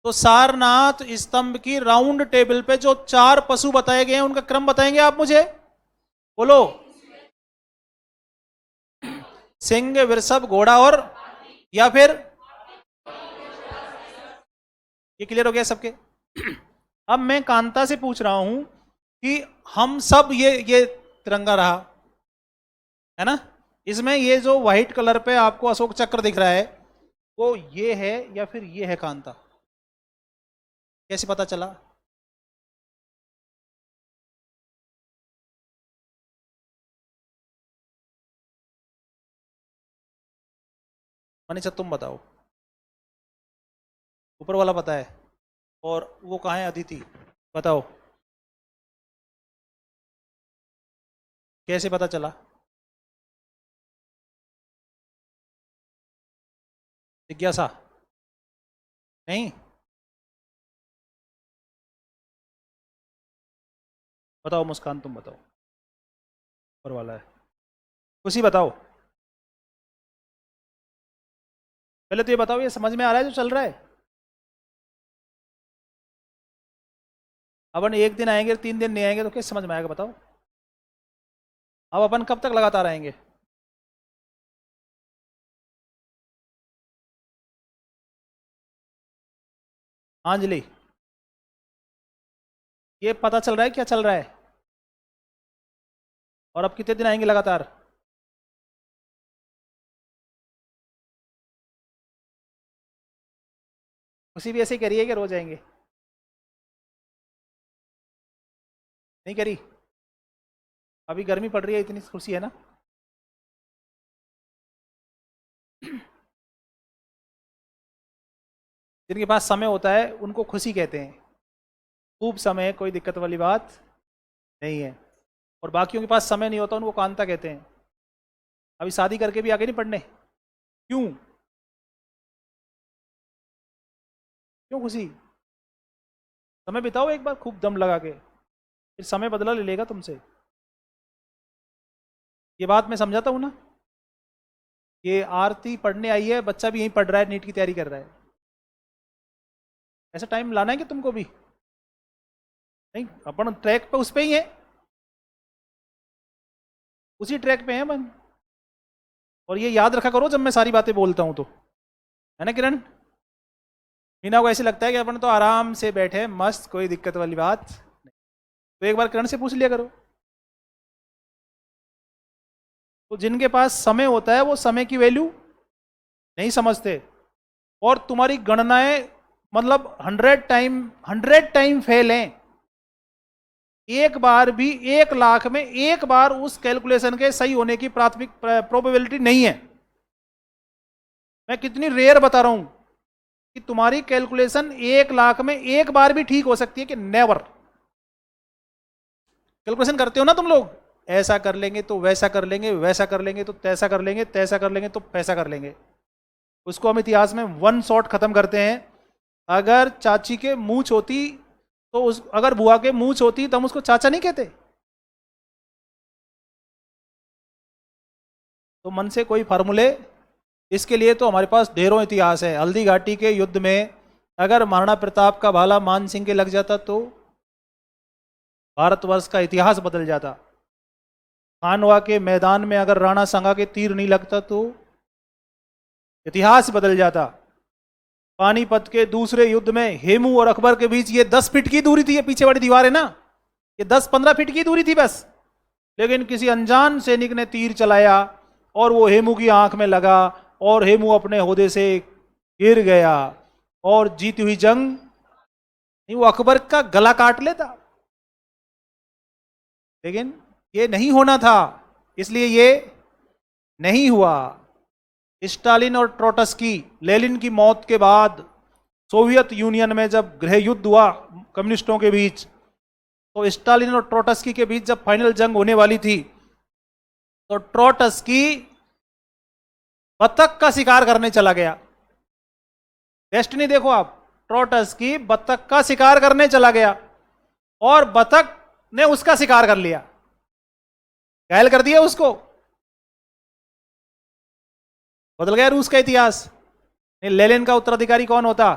Speaker 1: तो सारनाथ स्तंभ की राउंड टेबल पे जो 4 पशु बताए गए हैं उनका क्रम बताएंगे आप मुझे? बोलो। सिंह, वृषभ, घोड़ा और, या फिर, ये क्लियर हो गया सबके? अब मैं कांता से पूछ रहा हूं कि हम सब, ये तिरंगा रहा है ना, इसमें ये जो व्हाइट कलर पे आपको अशोक चक्र दिख रहा है, वो ये है या फिर ये है? कांता, कैसे पता चला? मनीषा तुम बताओ। ऊपर वाला पता है, और वो कहाँ है अदिति? बताओ कैसे पता चला? जिज्ञासा? नहीं, बताओ मुस्कान तुम बताओ। ऊपर वाला है, उसी बताओ। पहले तो ये बताओ, ये समझ में आ रहा है जो चल रहा है? अपन एक दिन आएंगे 3 दिन नहीं आएंगे तो कैसे समझ में आएगा बताओ। अब अपन कब तक लगातार आएंगे? हाँ अंजलि, ये पता चल रहा है क्या चल रहा है? और अब कितने दिन आएंगे लगातार? उसी भी ऐसे ही करिए कि रोज आएंगे? नहीं करी? अभी गर्मी पड़ रही है, इतनी खुशी है ना। जिनके पास समय होता है उनको खुशी कहते हैं, खूब समय है, कोई दिक्कत वाली बात नहीं है। और बाकियों के पास समय नहीं होता उनको कांता कहते हैं। अभी शादी करके भी आगे नहीं पढ़ने? क्यों? क्यों खुशी? समय बिताओ एक बार खूब दम लगा के, फिर समय बदला ले लेगा तुमसे। ये बात मैं समझाता हूँ ना। ये आरती पढ़ने आई है, बच्चा भी यहीं पढ़ रहा है, नीट की तैयारी कर रहा है। ऐसा टाइम लाना है कि तुमको भी नहीं, अपन ट्रैक पे उस पे ही है, उसी ट्रैक पे है अपन। और ये याद रखा करो जब मैं सारी बातें बोलता हूँ तो, है ना किरण? मीना को ऐसे लगता है कि अपन तो आराम से बैठे हैं, मस्त, कोई दिक्कत वाली बात नहीं। तो एक बार किरण से पूछ लिया करो। तो जिनके पास समय होता है वो समय की वैल्यू नहीं समझते, और तुम्हारी गणनाएं मतलब 100 टाइम फेल हैं। एक बार भी, 1 लाख में एक बार उस कैलकुलेशन के सही होने की प्राथमिक प्रोबेबिलिटी नहीं है। मैं कितनी रेयर बता रहा हूं कि तुम्हारी कैलकुलेशन 1 लाख में एक बार भी ठीक हो सकती है कि नेवर। कैलकुलेशन करते हो ना तुम लोग, ऐसा कर लेंगे तो वैसा कर लेंगे, वैसा कर लेंगे तो तैसा कर लेंगे, तैसा कर लेंगे तो पैसा कर लेंगे। उसको हम इतिहास में वन शॉट खत्म करते हैं। अगर चाची के मूंछ होती तो उस, अगर बुआ के मूंछ होती तो हम उसको चाचा नहीं कहते? तो मन से कोई फार्मूले, इसके लिए तो हमारे पास ढेरों इतिहास है। हल्दी घाटी के युद्ध में अगर महाराणा प्रताप का भाला मान सिंह के लग जाता तो भारतवर्ष का इतिहास बदल जाता। खानवा के मैदान में अगर राणा संगा के तीर नहीं लगता तो इतिहास बदल जाता। पानीपत के दूसरे युद्ध में हेमू और अकबर के बीच ये 10 फीट की दूरी थी, ये पीछे वाली दीवार है ना, ये 10-15 फीट की दूरी थी बस। लेकिन किसी अनजान सैनिक ने तीर चलाया और वो हेमू की आंख में लगा और हेमू अपने ओहदे से गिर गया और जीती हुई जंग नहीं, वो अकबर का गला काट लेता। लेकिन ये नहीं होना था, इसलिए ये नहीं हुआ। स्टालिन और ट्रोटस्की, लेनिन की मौत के बाद सोवियत यूनियन में जब गृह युद्ध हुआ कम्युनिस्टों के बीच, तो स्टालिन और ट्रोटस्की के बीच जब फाइनल जंग होने वाली थी तो ट्रोटस्की बत्तख का शिकार करने चला गया। डेस्टिनी देखो आप, ट्रोटस्की बत्तख का शिकार करने चला गया और बत्तख ने उसका शिकार कर लिया, घायल कर दिया उसको। बदल गया रूस का इतिहास। लेनिन का उत्तराधिकारी कौन होता?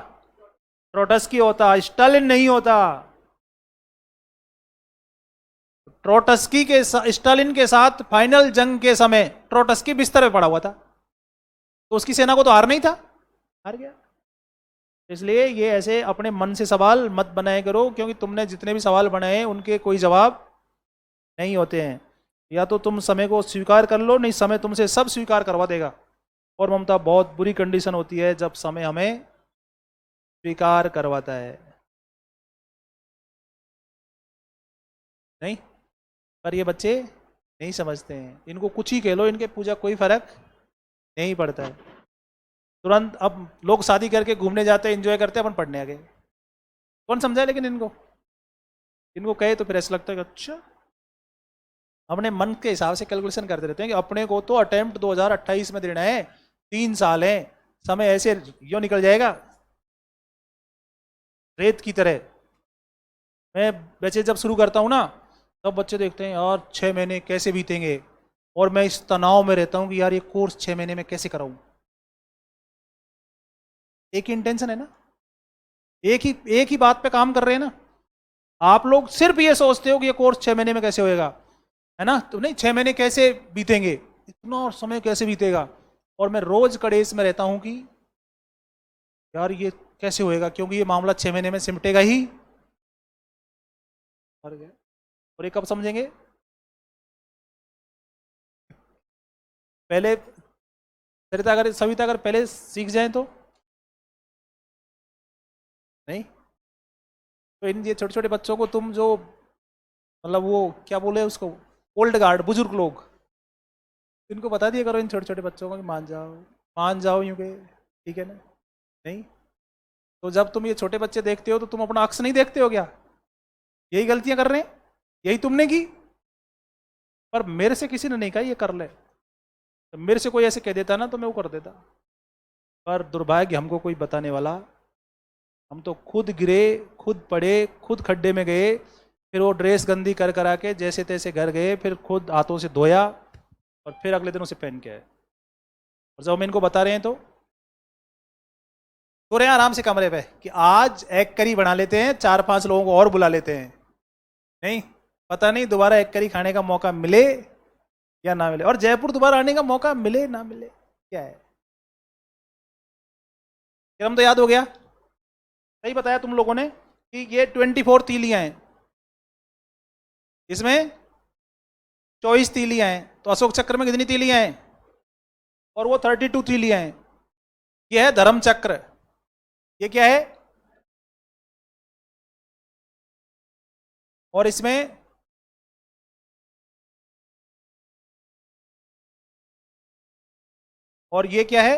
Speaker 1: ट्रोटस्की होता, स्टालिन नहीं होता। ट्रोटस्की के स्टालिन के साथ फाइनल जंग के समय ट्रोटस्की बिस्तर पे पड़ा हुआ था, तो उसकी सेना को तो हार नहीं था, हार गया। इसलिए ये ऐसे अपने मन से सवाल मत बनाए करो, क्योंकि तुमने जितने भी सवाल बनाए उनके कोई जवाब नहीं होते हैं। या तो तुम समय को स्वीकार कर लो, नहीं समय तुमसे सब स्वीकार करवा देगा। और ममता, बहुत बुरी कंडीशन होती है जब समय हमें स्वीकार करवाता है। नहीं, पर ये बच्चे नहीं समझते हैं, इनको कुछ ही कह लो, इनके पूजा कोई फर्क नहीं पड़ता है। तुरंत अब लोग शादी करके घूमने जाते हैं, एंजॉय करते हैं, अपन पढ़ने आ गए। कौन समझाए लेकिन इनको? इनको कहे तो फिर ऐसा लगता है कि अच्छा, अपने मन के हिसाब से कैलकुलेशन करते रहते हैं कि अपने को तो अटेम्प्ट 2028 में देना है, 3 साल है, समय ऐसे यो निकल जाएगा रेत की तरह। मैं बच्चे जब शुरू करता हूँ ना, तब बच्चे देखते हैं यार 6 महीने कैसे बीतेंगे, और मैं इस तनाव में रहता हूँ कि यार ये कोर्स 6 महीने में कैसे कराऊं। एक ही इंटेंशन है ना, एक ही बात पे काम कर रहे हैं ना। आप लोग सिर्फ ये सोचते हो कि ये कोर्स 6 महीने में कैसे होएगा, है ना? तो नहीं, 6 महीने कैसे बीतेंगे, इतना और समय कैसे बीतेगा। और मैं रोज कड़ेस में रहता हूं कि यार ये कैसे होएगा, क्योंकि ये मामला 6 महीने में सिमटेगा ही। और ये कब समझेंगे? पहले सविता अगर पहले सीख जाए तो नहीं। तो इन ये छोटे छोटे बच्चों को तुम जो, मतलब वो क्या बोले उसको, ओल्ड गार्ड, बुजुर्ग लोग, इनको बता दिया करो इन छोटे छोटे बच्चों को कि मान जाओ यूं के, ठीक है ना? नहीं तो जब तुम ये छोटे बच्चे देखते हो तो तुम अपना अक्स नहीं देखते हो क्या? यही गलतियां कर रहे हैं, यही तुमने की। पर मेरे से किसी ने नहीं कहा ये कर ले, तो मेरे से कोई ऐसे कह देता ना तो मैं वो कर देता। पर दुर्भाग्य हमको कोई बताने वाला, हम तो खुद गिरे, खुद पड़े, खुद खड्डे में गए, फिर वो ड्रेस गंदी कर करा के जैसे तैसे घर गए, फिर खुद हाथों से धोया और फिर अगले दिन उसे पहन के आए। और जब हम इनको बता रहे हैं तो रहे हैं आराम से कमरे पे कि आज एग करी बना लेते हैं, 4-5 लोगों को और बुला लेते हैं। नहीं, पता नहीं दोबारा एग करी खाने का मौका मिले या ना मिले, और जयपुर दोबारा आने का मौका मिले ना मिले, क्या है? क्रम तो याद हो गया, सही बताया तुम लोगों ने कि ये 24 तीलियां हैं, इसमें 24 तीलियां हैं, तो अशोक चक्र में कितनी तीलियां हैं? और वो 32 तीलियां हैं। ये है धर्म चक्र, ये क्या है? और इसमें और ये क्या है?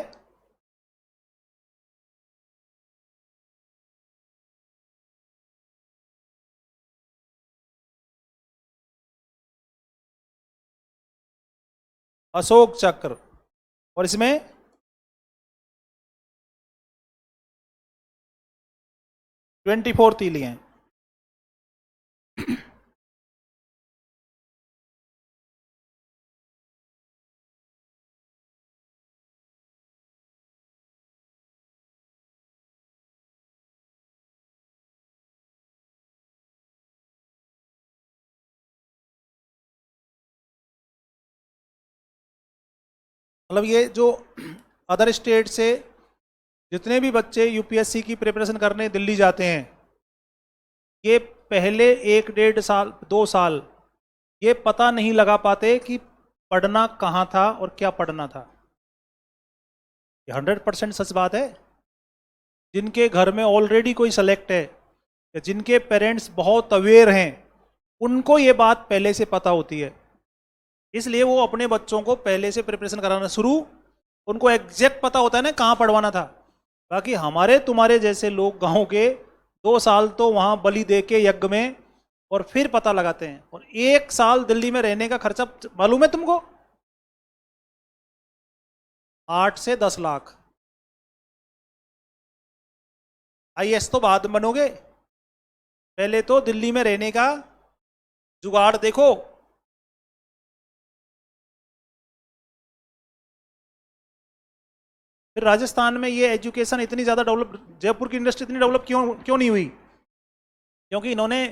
Speaker 1: अशोक चक्र। और इसमें 24 तीलियां हैं। मतलब ये जो अदर स्टेट से जितने भी बच्चे यूपीएससी की प्रिपरेशन करने दिल्ली जाते हैं, ये पहले 1-1.5 साल 2 साल ये पता नहीं लगा पाते कि पढ़ना कहाँ था और क्या पढ़ना था। ये 100% सच बात है। जिनके घर में ऑलरेडी कोई सेलेक्ट है या जिनके पेरेंट्स बहुत अवेयर हैं, उनको ये बात पहले से पता होती है, इसलिए वो अपने बच्चों को पहले से प्रिपरेशन कराना शुरू, उनको एग्जैक्ट पता होता है ना कहाँ पढ़वाना था। बाकी हमारे तुम्हारे जैसे लोग गांव के 2 साल तो वहां बलि दे के यज्ञ में और फिर पता लगाते हैं। और 1 साल दिल्ली में रहने का खर्चा मालूम है तुमको? 8 से 10 लाख। आईएएस तो बाद में बनोगे, पहले तो दिल्ली में रहने का जुगाड़ देखो। फिर राजस्थान में ये एजुकेशन इतनी ज़्यादा डेवलप, जयपुर की इंडस्ट्री इतनी डेवलप क्यों नहीं हुई? क्योंकि इन्होंने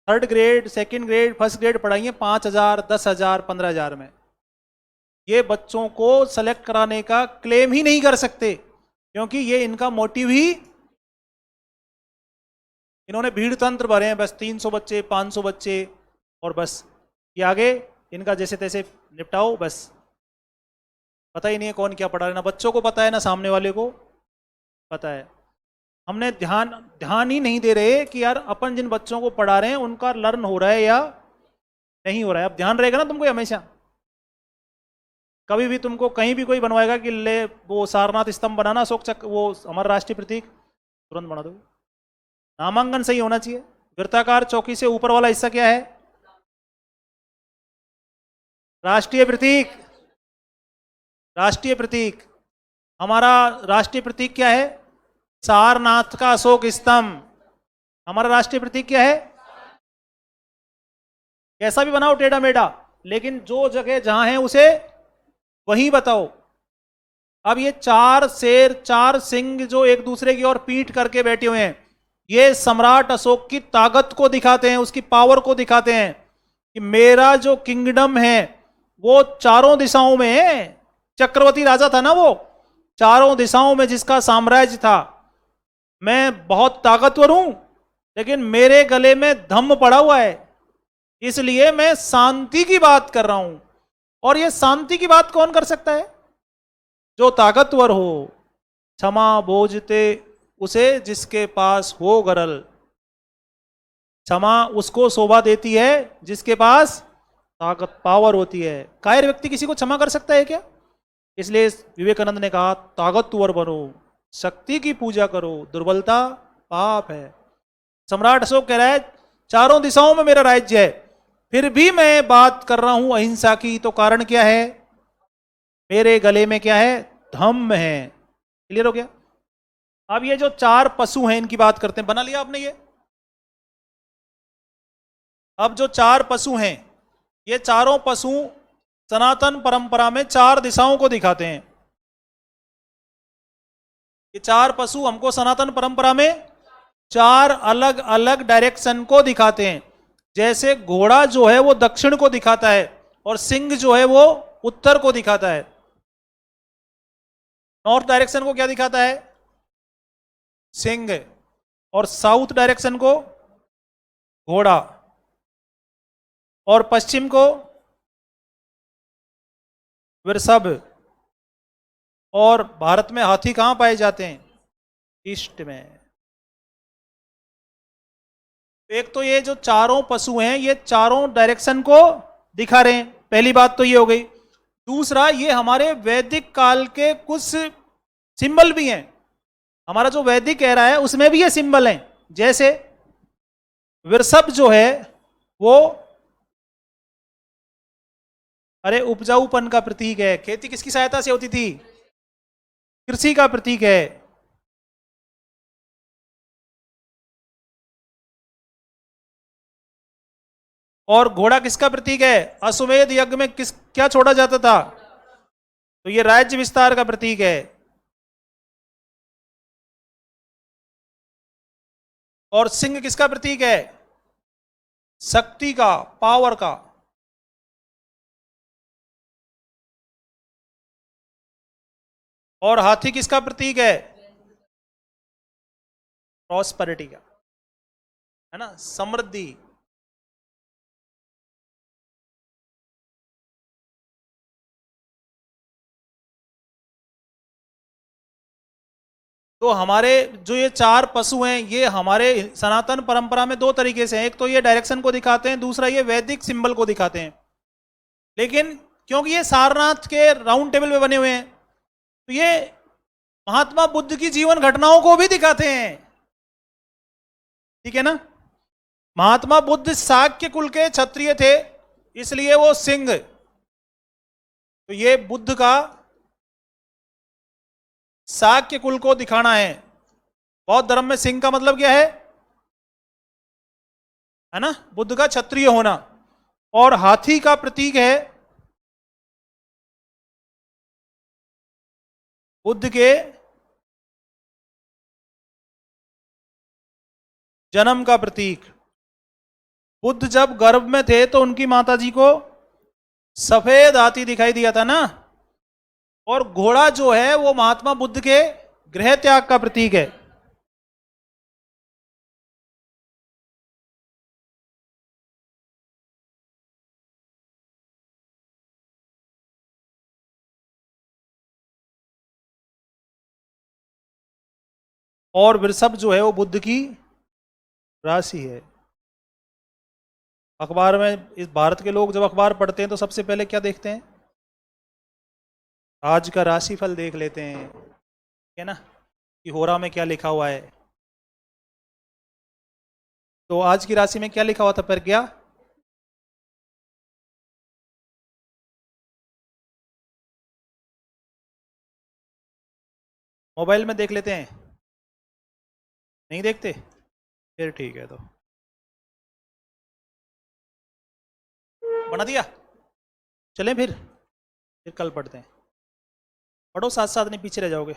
Speaker 1: 3rd grade, 2nd grade, 1st grade पढ़ाई है 5,000, 10,000, 15,000 में। ये बच्चों को सेलेक्ट कराने का क्लेम ही नहीं कर सकते, क्योंकि ये इनका मोटिव ही, इन्होंने भीड़ तंत्र भरे हैं, बस 300 बच्चे, 500 बच्चे, और बस ये आगे इनका जैसे तैसे निपटाओ, बस पता ही नहीं है कौन क्या पढ़ा रहा है, ना बच्चों को पता है ना सामने वाले को पता है। हमने ध्यान ही नहीं दे रहे कि यार अपन जिन बच्चों को पढ़ा रहे हैं उनका लर्न हो रहा है या नहीं हो रहा है। अब ध्यान रहेगा ना तुमको हमेशा। कभी भी तुमको कहीं भी कोई बनवाएगा कि ले वो सारनाथ स्तंभ बनाना, अशोक चक्र, वो हमारा राष्ट्रीय प्रतीक, तुरंत बना दो। नामांकन सही होना चाहिए। वृत्ताकार चौकी से ऊपर वाला हिस्सा क्या है? राष्ट्रीय प्रतीक। राष्ट्रीय प्रतीक, हमारा राष्ट्रीय प्रतीक क्या है? सारनाथ का अशोक स्तंभ। हमारा राष्ट्रीय प्रतीक क्या है? कैसा भी बनाओ टेढ़ा मेढ़ा, लेकिन जो जगह जहां है उसे वही बताओ। अब ये 4 शेर, 4 सिंह जो एक दूसरे की ओर पीठ करके बैठे हुए हैं, ये सम्राट अशोक की ताकत को दिखाते हैं, उसकी पावर को दिखाते हैं कि मेरा जो किंगडम है वो चारों दिशाओं में है। चक्रवर्ती राजा था ना वो, चारों दिशाओं में जिसका साम्राज्य था। मैं बहुत ताकतवर हूं, लेकिन मेरे गले में धम्म पड़ा हुआ है, इसलिए मैं शांति की बात कर रहा हूं। और ये शांति की बात कौन कर सकता है? जो ताकतवर हो। क्षमा बोझते उसे जिसके पास हो गरल। क्षमा उसको शोभा देती है जिसके पास ताकत, पावर होती है। कायर व्यक्ति किसी को क्षमा कर सकता है क्या? इसलिए विवेकानंद ने कहा ताकतवर बनो, शक्ति की पूजा करो, दुर्बलता पाप है। सम्राट अशोक कह रहा है चारों दिशाओं में मेरा राज्य है, फिर भी मैं बात कर रहा हूं अहिंसा की। तो कारण क्या है? मेरे गले में क्या है? धम्म है। क्लियर हो गया? अब ये जो चार पशु हैं इनकी बात करते हैं। बना लिया आपने ये? अब जो चार पशु हैं, ये चारों पशु सनातन परंपरा में चार दिशाओं को दिखाते हैं। ये चार पशु हमको सनातन परंपरा में चार अलग अलग डायरेक्शन को दिखाते हैं। जैसे घोड़ा जो है वो दक्षिण को दिखाता है, और सिंह जो है वो उत्तर को दिखाता है। नॉर्थ डायरेक्शन को क्या दिखाता है? सिंह। और साउथ डायरेक्शन को घोड़ा। और पश्चिम को वृषभ। और भारत में हाथी कहां पाए जाते हैं? ईस्ट में। एक तो ये जो चारों पशु हैं ये चारों डायरेक्शन को दिखा रहे हैं, पहली बात तो ये हो गई। दूसरा, ये हमारे वैदिक काल के कुछ सिंबल भी हैं। हमारा जो वैदिक एरा है उसमें भी ये सिंबल हैं। जैसे वृषभ जो है वो अरे उपजाऊपन का प्रतीक है। खेती किसकी सहायता से होती थी? कृषि का प्रतीक है। और घोड़ा किसका प्रतीक है? अश्वमेध यज्ञ में क्या छोड़ा जाता था? तो ये राज्य विस्तार का प्रतीक है। और सिंह किसका प्रतीक है? शक्ति का, पावर का। और हाथी किसका प्रतीक है? प्रॉस्पेरिटी का, है ना, समृद्धि। तो हमारे जो ये चार पशु हैं ये हमारे सनातन परंपरा में दो तरीके से हैं। एक तो ये डायरेक्शन को दिखाते हैं, दूसरा ये वैदिक सिंबल को दिखाते हैं। लेकिन क्योंकि ये सारनाथ के राउंड टेबल पे बने हुए हैं, तो ये महात्मा बुद्ध की जीवन घटनाओं को भी दिखाते हैं। ठीक है ना? महात्मा बुद्ध शाक्य कुल के क्षत्रिय थे, इसलिए वो सिंह। तो ये बुद्ध का शाक्य कुल को दिखाना है। बौद्ध धर्म में सिंह का मतलब क्या है ना, बुद्ध का क्षत्रिय होना। और हाथी का प्रतीक है बुद्ध के जन्म का प्रतीक। बुद्ध जब गर्भ में थे तो उनकी माताजी को सफेद हाथी दिखाई दिया था ना। और घोड़ा जो है वो महात्मा बुद्ध के गृह त्याग का प्रतीक है। और वृषभ जो है वो बुद्ध की राशि है। अखबार में इस भारत के लोग जब अखबार पढ़ते हैं तो सबसे पहले क्या देखते हैं? आज का राशिफल देख लेते हैं, है ना, कि होरा में क्या लिखा हुआ है। तो आज की राशि में क्या लिखा हुआ था पर क्या? मोबाइल में देख लेते हैं? नहीं देखते? फिर ठीक है, तो बना दिया। चलें फिर कल पढ़ते हैं। पढ़ो साथ साथ, नहीं पीछे रह जाओगे।